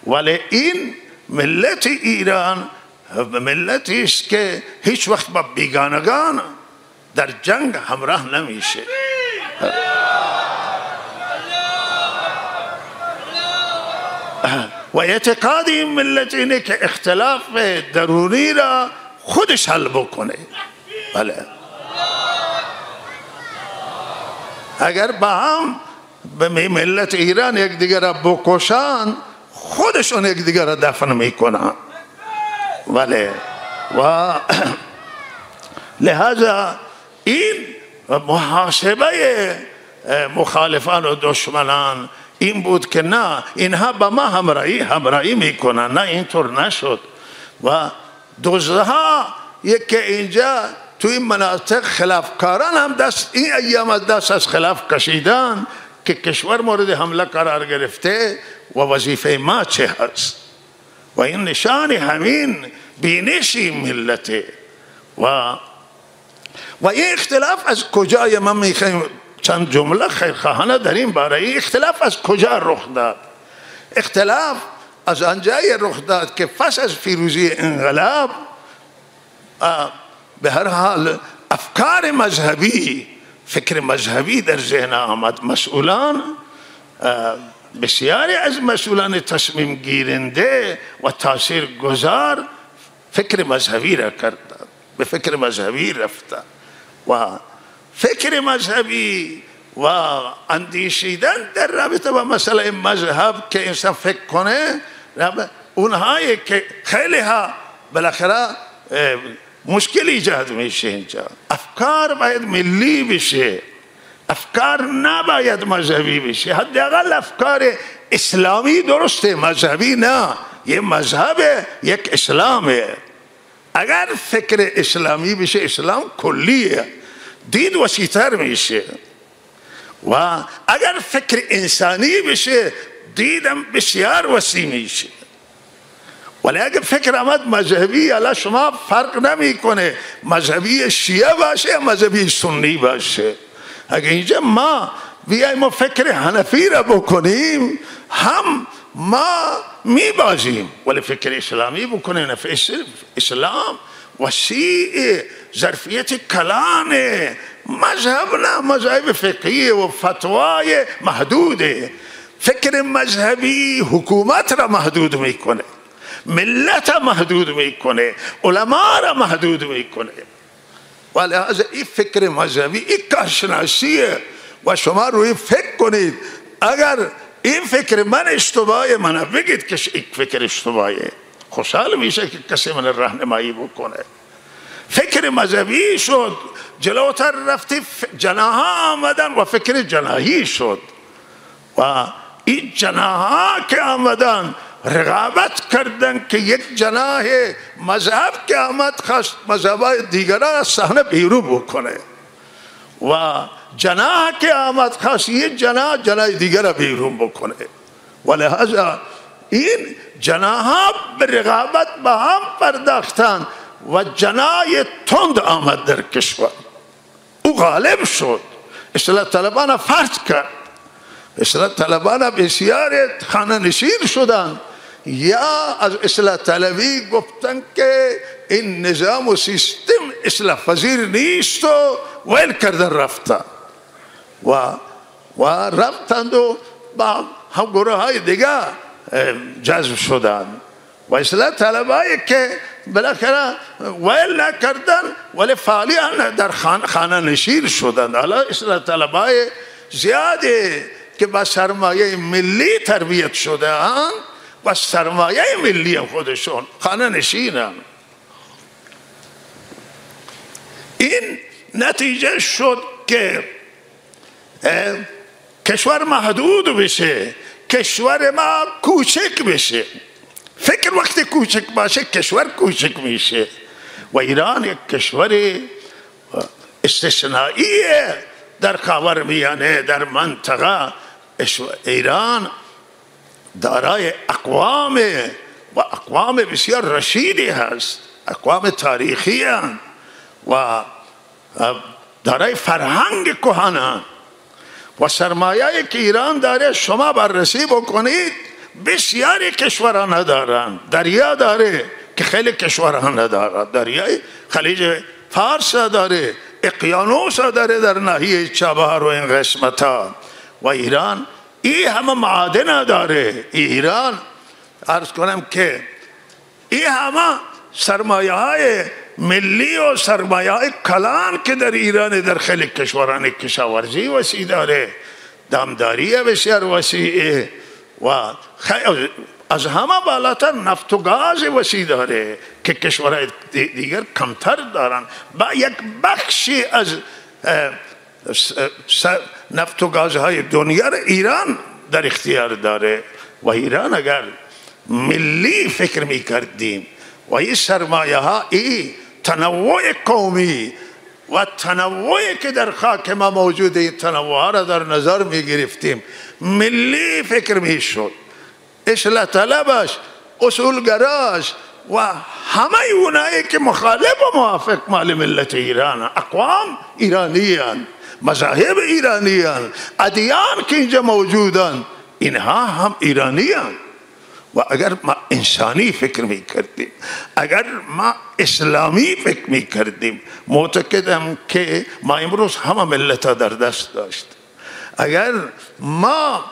ولی این ملت ایران ملتی است که هیچ وقت با بیگانگان در جنگ همراه نمیشه. و اعتقاد این ملت اینه که اختلاف درونی را خودش حل بکنه. بله اگر با هم به ملت ایران یک دیگر را بکشن خودشون یک دیگر را دفن میکنن. بله و لہذا این محاسبه مخالفان و دشمنان این بود که نه اینها با ما همراهی میکنن. نه اینطور نشد و دزدها یک که اینجا تو این مناطق خلافکاران هم این ایام دست از خلاف کشیدن که کشور مورد حمله قرار گرفته و وظیفه ما چه هست و این نشان همین بینشی ملته. و این اختلاف از کجای ما میخوایم چند جمله خیرخواهانه در این باره. این اختلاف از کجا رخ داد؟ اختلاف از آنجای رخ داد که پس از پیروزی انقلاب به هر حال افکار مذهبی، فکر مذهبی در ذهن آمد. مسئولان بسیاری از مسئولان تصمیم گیرنده و تاثیر گذار فکر مذهبی را کردند، به فکر مذهبی رفتند و فکر مذهبی و اندیشیدن در رابطه با مسئله مذهب که انسان فکر کنه، اونهایی که خیلی ها بالاخره مشکل ایجاد میشه. اینجا افکار باید ملی بشه، افکار نباید مذهبی بشه. حداقل افکار اسلامی درسته، مذهبی نه. یه مذهب یک اسلامه. اگر فکر اسلامی بشه اسلام کلیه، دید وسیع‌تر میشه. و اگر فکر انسانی بشه دیدم بسیار وسیع میشه. ولی اگر فکر آمد مذهبی، الان شما فرق نمیکنه مذهبی شیعه باشه یا مذهبی سنی باشه. اگر اینجا ما بیاییم و فکر حنفی را بکنیم هم ما میبازیم، ولی فکر اسلامی بکنه اسلام وسیع، ظرفیت کلانه. مذهب نه، مذهب فقهی و فتوای محدوده. فکر مذهبی حکومت را محدود میکنه، ملت را محدود میکنه، علما را محدود میکنه. ولی از این فکر مذهبی این کارشناسیه و شما روی فکر کنید. اگر این فکر من اشتباهه من بگید که این فکر اشتباهه، خوشحال میشه که کسی من راهنمایی بکنه. فکر مذهبی شد، جلوتر رفتی جناها آمدن و فکر جناحی شد و این جناها که آمدن رقابت کردن که یک جناح مذهب که آمد خواست مذهبای دیگر را از صحنه بیرون بکنه و جناح که آمد خواست یک جناح دیگر را بیرون بکنه. و لحاظا این جناح به رقابت با هم پرداختن و جناح تند آمد در کشور، او غالب شد. اصلاح طلبان فرض کرد، اصلاح طلبان بسیار خانه نشین شدن یا از اصلاح طلبی گفتن که این نظام و سیستم اصلاح پذیر نیست و ویل کردن رفتن و رفتند و با هم گروه های دیگه جذب شدن و اصلاح طلبایی که بالاخره ویل نکردن ولی فعالیان در خانه نشین شدن. حالا اصلاح طلبای زیاده که با سرمایه ملی تربیت شده اند و سرمایه ملی خودشون خانه نشینن. این نتیجه شد که کشور محدود بشه، کشور ما کوچک بشه. فکر وقتی کوچک باشه کشور کوچک میشه و ایران یک کشور استثنائیه در خاورمیانه، در منطقه. ایران دارای اقوام و اقوام بسیار رشیدی هست، اقوام تاریخی هست و دارای فرهنگ کهنه و سرمایه که ایران داره شما بررسی بکنید بسیاری کشورها ندارن. دریا داره که خیلی کشورها ندارن، دریای خلیج فارس داره، اقیانوس داره در ناحیه چابهار و این قسمت ها. و ایران این همه معادن داره. ایران عرض کنم که این همه سرمایه های ملی و سرمایه های کلان که در ایران در خیلی کشوران کشاورزی وسیع داره، دامداری بسیار وسیعه و از همه بالاتر نفت و گاز وسیع داره که کشورهای دیگر کمتر دارن. با یک بخشی از نفت و گازهای دنیا ایران در اختیار داره. و ایران اگر ملی فکر می کردیم و این سرمایه ها، این تنوع قومی و تنوعی که در خاک ما موجوده، این تنوع ها را در نظر می گرفتیم، ملی فکر می شد، اصلاح طلبش، اصولگراش و همه اونایی که مخالف و موافق مال ملت ایران، اقوام ایرانیان، مذاهب ایرانیان، ادیان که اینجا موجودن، اینها هم ایرانیان. و اگر ما انسانی فکر می کردیم، اگر ما اسلامی فکر می کردیم، معتقدم که ما امروز همه ملت ها در دست داشت. اگر ما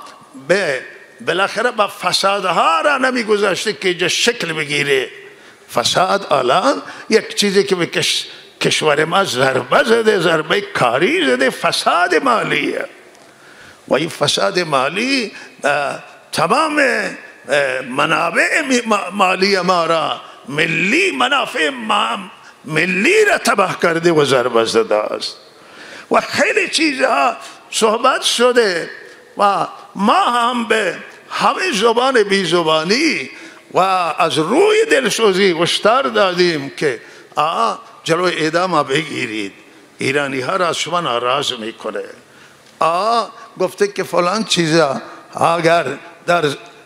بالاخره با فسادها را نمی گذاشته که اینجا شکل بگیره. فساد الان یک چیزی که به کشور ما ضربه زده، ضربه کاری زده، فساد مالیه. و این فساد مالی تمام منابع مالی ما را، ملی منافع ملی را تباه کرده و ضربه زده است. و خیلی چیزها صحبت شده و ما هم به همه زبان بی زبانی و از روی دلسوزی هشدار دادیم که جلوی اعدام بگیرید، ایرانی ها را از شما ناراض میکنه. گفته که فلان چیزا اگر در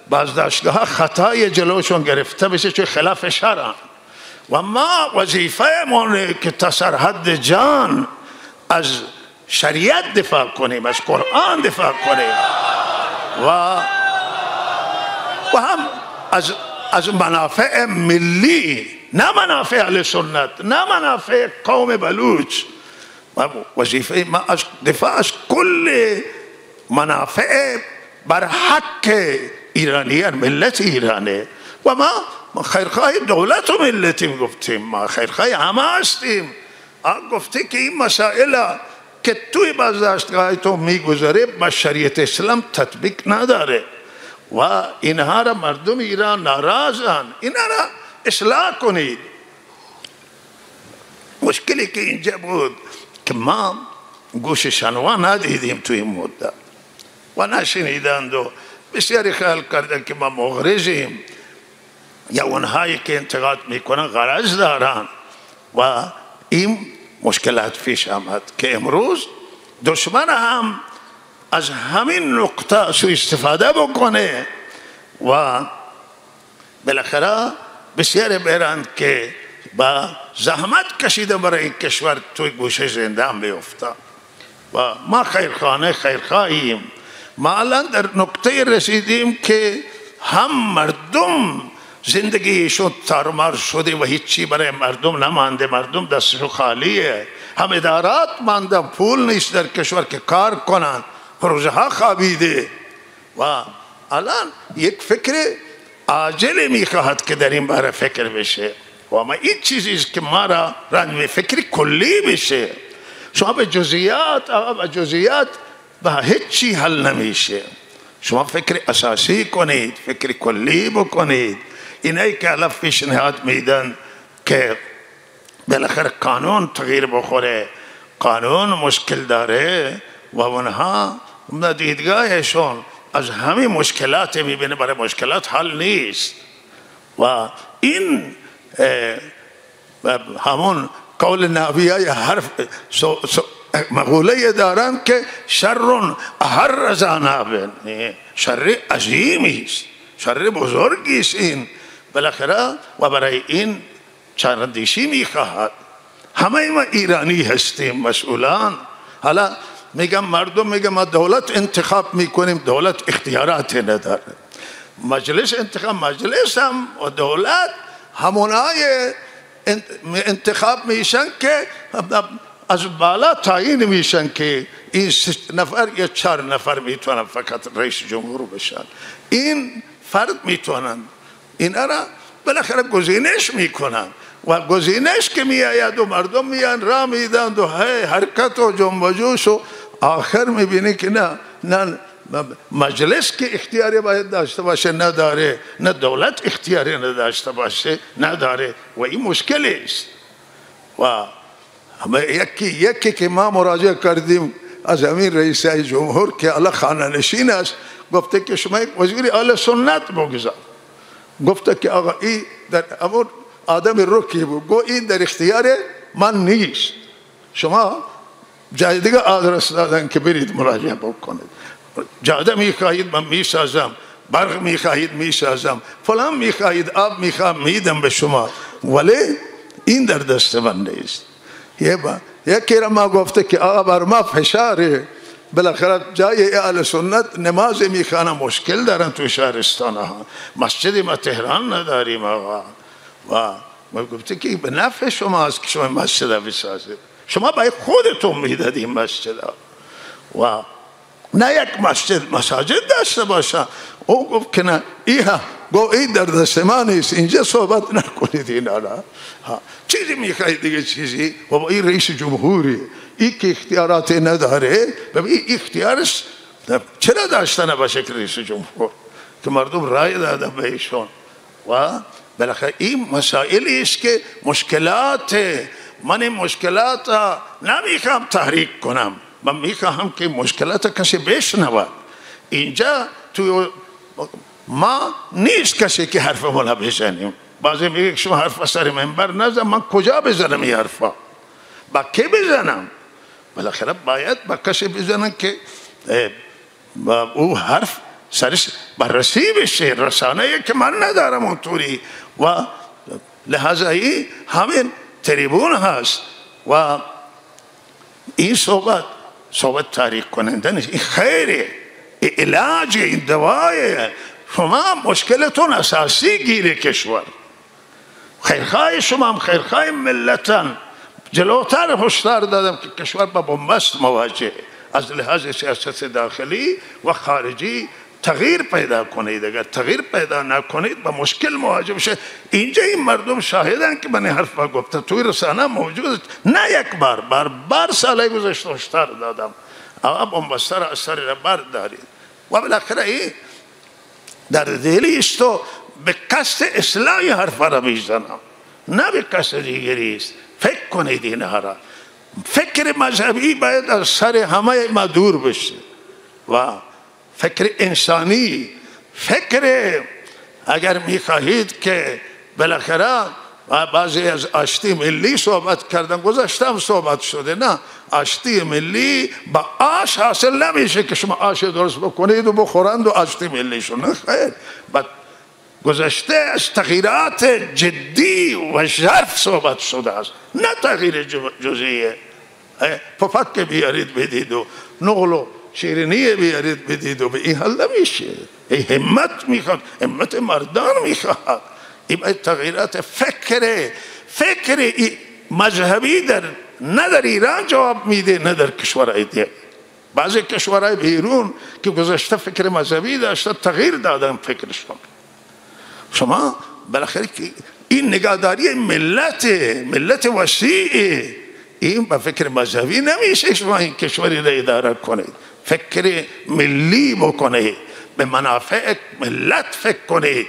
بازداشتگاه خطای جلوشون گرفته بشه چه خلاف شرع، و ما وظیفه مونه که تا سرحد جان از شریعت دفاع کنیم، از قرآن دفاع کنیم و هم از منافع ملی، نه منافع اهل سنت، نه منافع قوم بلوچ. وظیفه ما از دفاع از کل منافع بر حق ایرانیان، ملت ایرانه. و ما خیرخواه دولت و ملتیم، گفتیم ما خیرخواه همه هستیم. گفته که این مسائل که توی بازداشتگاه تو میگذاره با شریعت اسلام تطبیق نداره و اینها را مردم ایران ناراضن، اینها را اصلاح کنید. مشکلی که اینجا بود که ما گوش شنوا ندیدیم توی مدت و نشنیدند و بسیاری خیال کردن که ما مغرضیم یا اونهایی که انتقاد میکنن غرض دارن و این مشکلات پیش آمد که امروز دشمن هم از همین نقطه سوء استفاده بکنه و بالاخره بسیاری برند که با زحمت کشیده برای این کشور توی گوشه زنده هم بیفته. و ما خیرخواهیم. ما الان در نقطه رسیدیم که هم مردم زندگیشون تارمار شده و هیچی برای مردم نمانده، مردم دستشو خالیه، هم ادارات مانده، پول نیست در کشور که کار کنن، پروژه ها خوابیده. و الان یک فکر عاجل میخواهد که در این باره فکر بشه و ما این چیزیست که ما را رنج فکر کلی بشه. شما به جزئیات و هیچی حل نمیشه. شما فکر اساسی کنید، فکر کلی بکنید. اینایی که الان پیشنهاد میدن که بالاخره قانون تغییر بخوره، قانون مشکل داره و اونها دیدگاهشون از همه مشکلات میبینه، برای مشکلات حل نیست. و این همون قول نحویای حرف مقوله دارند که شر احر ذنب، شر عظیمی است، شر بزرگی است این. بالاخره و برای این چندیشی میخواهد. همه ما ایرانی هستیم مسئولان. حالا میگم مردم میگم ما دولت انتخاب میکنیم، دولت اختیارات نداره. مجلس انتخاب، مجلس هم و دولت همونای انتخاب میشن که از بالا تعیین میشن که این 6 نفر یا 4 نفر میتونن فقط رئیس جمهور بشن. این فرد میتونن اینا را بالاخره گزینش میکنن و گزینش که میآید و مردم میان را میدن و حرکت و جنب و جوش و آخر میبینی که نه مجلس که اختیاری باید داشته باشه نداره، نه دولت اختیاری نداشته باشه نداره و این مشکل است. و یکی که ما مراجعه کردیم از همین رئیس جمهور که الان خانه نشین است، گفته که شما یک وزیر اهل سنت بگذار. گفته که آقا این در امور آدم رکی بود، گو این در اختیار من نیست، شما جای دیگه آدرس دادن که برید مراجعه بکنید، جاده میخواهید من میسازم، برق میخواهید میسازم، فلان میخواهید آب میخواهم میدم به شما، ولی این در دست من نیست. یکی را ما گفته که آقا بر ما فشاره، بالاخره جای اهل سنت نماز میخوانه مشکل دارن تو شهرستان ها، مسجد ما تهران نداریم آقا. و ما گفته که به نفع شما است که شما مسجد بسازید، شما باید خودتون میدادید مسجد ها و نه یک مساجد داشته باشه. او گفت که نه این در دست ما نیست، اینجا صحبت نکنید اینا را. چیزی میخواید دیگه چیزی و با این رئیس جمهوری این که اختیارات نداره، ببین اختیارش چرا داشته نباشه که رئیس جمهور که مردم رای داده بهشون. و بالاخره این مسائلی است که مشکلات، من این مشکلات نمیخوام تحریک کنم، من میخواهم که مشکلات کسی بشنود. اینجا تو ما نیست کسی که حرف مولا بزنیم. بعضی میگه شما حرف سر منبر نزن، من کجا بزنم این حرفا؟ با کی بزنم؟ بالاخره باید با کسی بزنم که با او حرف سرش بررسی بشه، رسانه که من ندارم اونطوری. و لحاظه ای همین تریبون هست و این صحبت تحریک کننده نیست، این خیره، این علاج، این دوایه. شما مشکلتون اساسی گیره کشور، خیرخواه شما هم خیرخواه ملتن. جلوتر هشدار دادم که کشور با بنبست مواجه، از لحاظ سیاست داخلی و خارجی تغییر پیدا کنید. اگر تغییر پیدا نکنید با مشکل مواجه بشه. اینجا این مردم شاهدن که من حرف گفته توی رسانه موجود، نه یک بار ساله گذشته هشدار دادم اما بنبسته را اثر را بردارید. و بالاخره این در دلی است و به قصد اصلاح حرف را میزنم، نه به قصد دیگری است. فکر کنید اینها را. فکر مذهبی باید از سر همه ما دور بشه و فکر انسانی، فکر اگر میخواهید که بالاخره بعضی از آشتی ملی صحبت کردن، گذشته هم صحبت شده، نه آشتی ملی با آش حاصل نمیشه که شما آش درست بکنید و بخورند و آشتی ملی شد، نه خیر. گذشته از تغییرات جدی و ژرف صحبت شده است، نه تغییر جزئیه. پفک بیارید بدید و نقل و شیرینی بیارید بدید و به این حل نمیشه. این همت میخواد، همت مردان میخواد. این تغییرات فکر مذهبی نه در ایران جواب میده نه در کشورهای دیگه. بعضی کشورهای بیرون که گذشته فکر مذهبی داشته تغییر دادن فکرشون. شما بالاخره این نگهداری ملت وسیع، این با فکر مذهبی نمیشه شما این کشوری را اداره کنید. فکر ملی بکنید، به منافع ملت فکر کنید.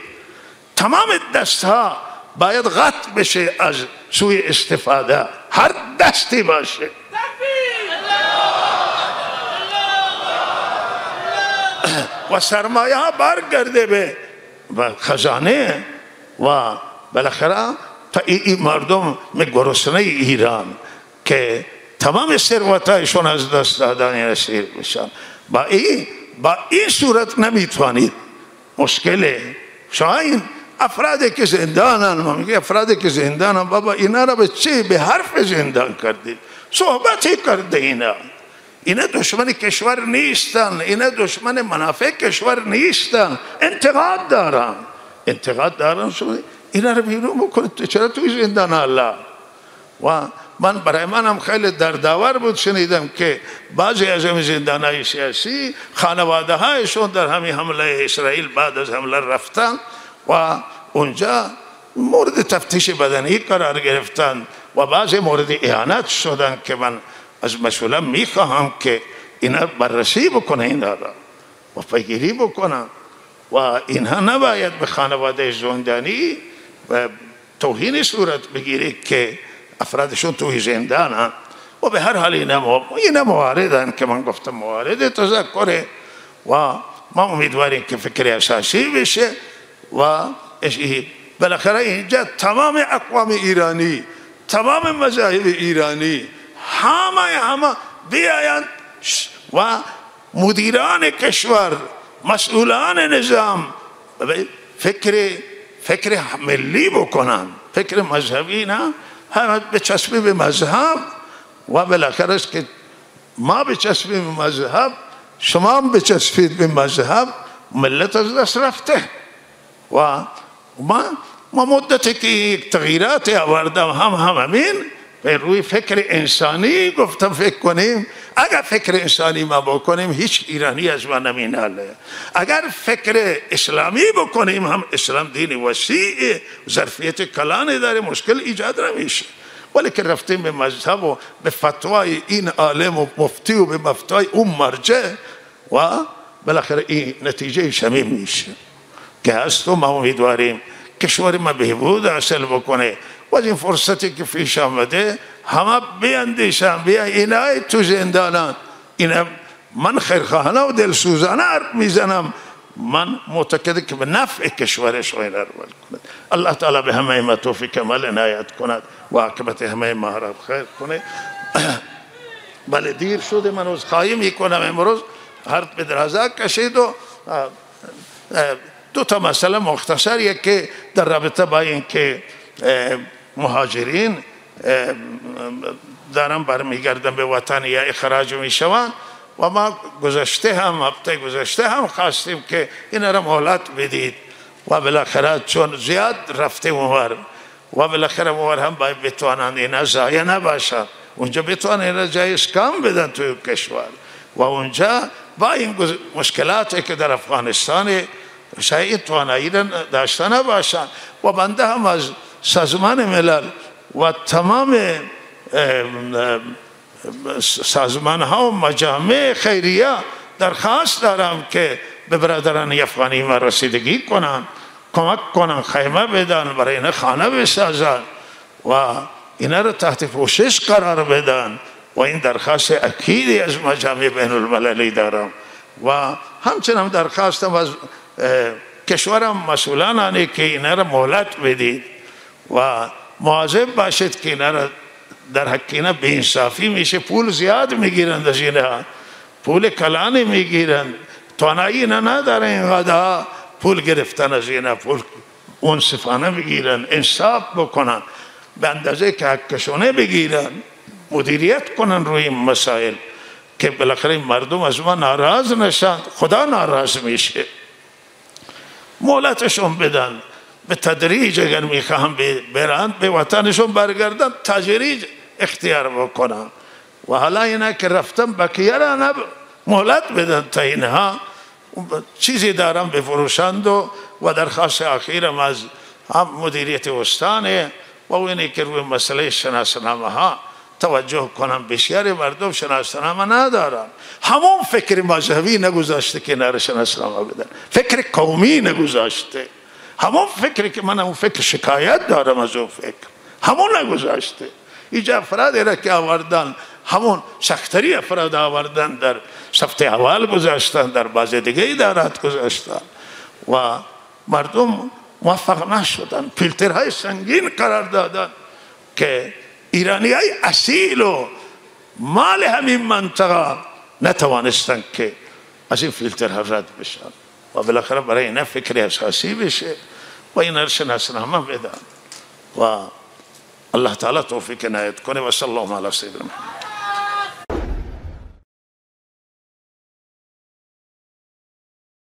تمام دست ها باید قطع بشه از سوی استفاده، هر دستی باشه. و سرمایه ها برگرده به خزانه و بالاخره تا این مردم گرسنه ایران که تمام ثروتایشون از دست دادن اسیر بشن، با این صورت نمیتوانید. مشکله شاید افرادی که زندانن، ما میگه افرادی که زندانن، بابا اینا را به چی؟ به حرف زندان کردید، صحبتی کرده اینا دشمن کشور نیستن، اینا دشمن منافع کشور نیستن، انتقاد دارن شما اینا رو بیرون بکنید، چرا توی زندان الله؟ و من برای منم خیلی دردآور بود شنیدم که بعضی از این زندانهای سیاسی خانواده هایشون در همین حمله اسرائیل بعد از حمله رفتن و اونجا مورد تفتیش بدنی قرار گرفتن و بعضی مورد اهانت شدن که من از مسئولان میخواهم که اینا بررسی بکنه، اینا را و پیگیری بکنن و اینها نباید به خانواده زندانی و توهین صورت بگیره که افرادشون توی زندان. و به هر حال اینا مواردن که من گفتم موارد تذکره و ما امیدواریم که فکر اساسی بشه و بالاخره اینجا تمام اقوام ایرانی، تمام مذاهب ایرانی همه بیایند و مدیران کشور، مسئولان نظام فکر ملی بکنن، فکر مذهبی نه، همه بچسبی به مذهب و بالاخره است که ما بچسبیم به مذهب، شما هم بچسبید به مذهب، ملت از دست رفته. و ما مدتی که یک تغییرات آوردم همین به روی فکر انسانی گفتم فکر کنیم. اگر فکر انسانی ما بکنیم هیچ ایرانی از ما نمیناله. اگر فکر اسلامی بکنیم، هم اسلام دین وسیع ظرفیت کلانی داره، مشکل ایجاد نمیشه. ولی که رفتیم به مذهب و به فتوای این عالم و مفتی و به فتوای اون مرجع و بالاخره این نتیجه شمیم میشه که هست. و ما امیدواریم کشور ما بهبود حاصل بکنه و از این فرصتی که پیش آمده همه بیندیشن، بیا اینای تو زندانان. اینا من خیرخواهانه و دلسوزانه حرف میزنم، من معتقدم که به نفع کشورش اینا رو کند. الله تعالی به همه ما توفیق کمال عنایت کند و عاقبت همه ما را خیر کنه. بله دیر شده، من عذرخواهی میکنم. امروز حرف به درازا کشید و دو تا مسئله مختصر، که در رابطه با این که مهاجرین دارن برمیگردن به وطن یا اخراج میشوند و ما هفته گذشته هم خواستیم که این را مهلت بدید و بالاخره چون زیاد رفته اونور و بالاخره اونور هم باید بتوانند اینا ضایع نباشند، اونجا بتوانند اینا جای کم بدن توی کشور و اونجا با این مشکلاتی که در افغانستان شاید توانایی داشته نباشند. و بنده هم از سازمان ملل و تمام سازمان ها و مجامع خیریه درخواست دارم که به برادران افغانی ما رسیدگی کنن، کمک کنن، خیمه بدن، برای اینا خانه بسازن و اینا رو تحت پوشش قرار بدن و این درخواست اکیدی از مجامع بین المللی دارم. و همچنین درخواستم از کشورم مسئولان که اینا رو مهلت بدید و مواظب باشید که اینا رو در حق اینا به انصافی میشه، پول زیاد میگیرند از اینا، پول کلانی میگیرند، توانایی اینا نداره اینقدر پول گرفتن از اینا، پول منصفانه بگیرن، انصاف بکنن، به اندازه که حقشونه بگیرن، مدیریت کنن روی این مسائل که بالاخره مردم از ما ناراض نشن، خدا ناراض میشه. مهلتشون بدن، به تدریج اگر میخواهم برند به وطنشون برگردن، تدریج اختیار بکنن و حالا اینا که رفتن بقیه را مهلت بدن تا اینها چیزی دارن بفروشند. و درخواست اخیرم از هم مدیریت استانه و اینی که روی مسئله شناسنامه ها توجه کنم. بسیاری مردم شناسنامه ندارن، همون فکر مذهبی نگذاشته که اینا را شناسنامه بدن، فکر قومی نگذاشته، همون فکری که من همون فکر شکایت دارم از اون فکر همون نگذاشته. اینجا افرادی را که آوردن، همون سختری افراد آوردن، در صفحه اول گذاشتن، در بعض دیگه ادارات گذاشتن و مردم موفق نشدن، فیلترهای سنگین قرار دادن که ایرانی های اصیل و مال همین منطقه نتوانستن که از این فیلترها رد بشن و بالاخره برای اینا فکر اساسی بشه و این ارشناسنامه بدن و الله تعالی توفیق عنایت کنه و صلی الله علی سیدنا محمد.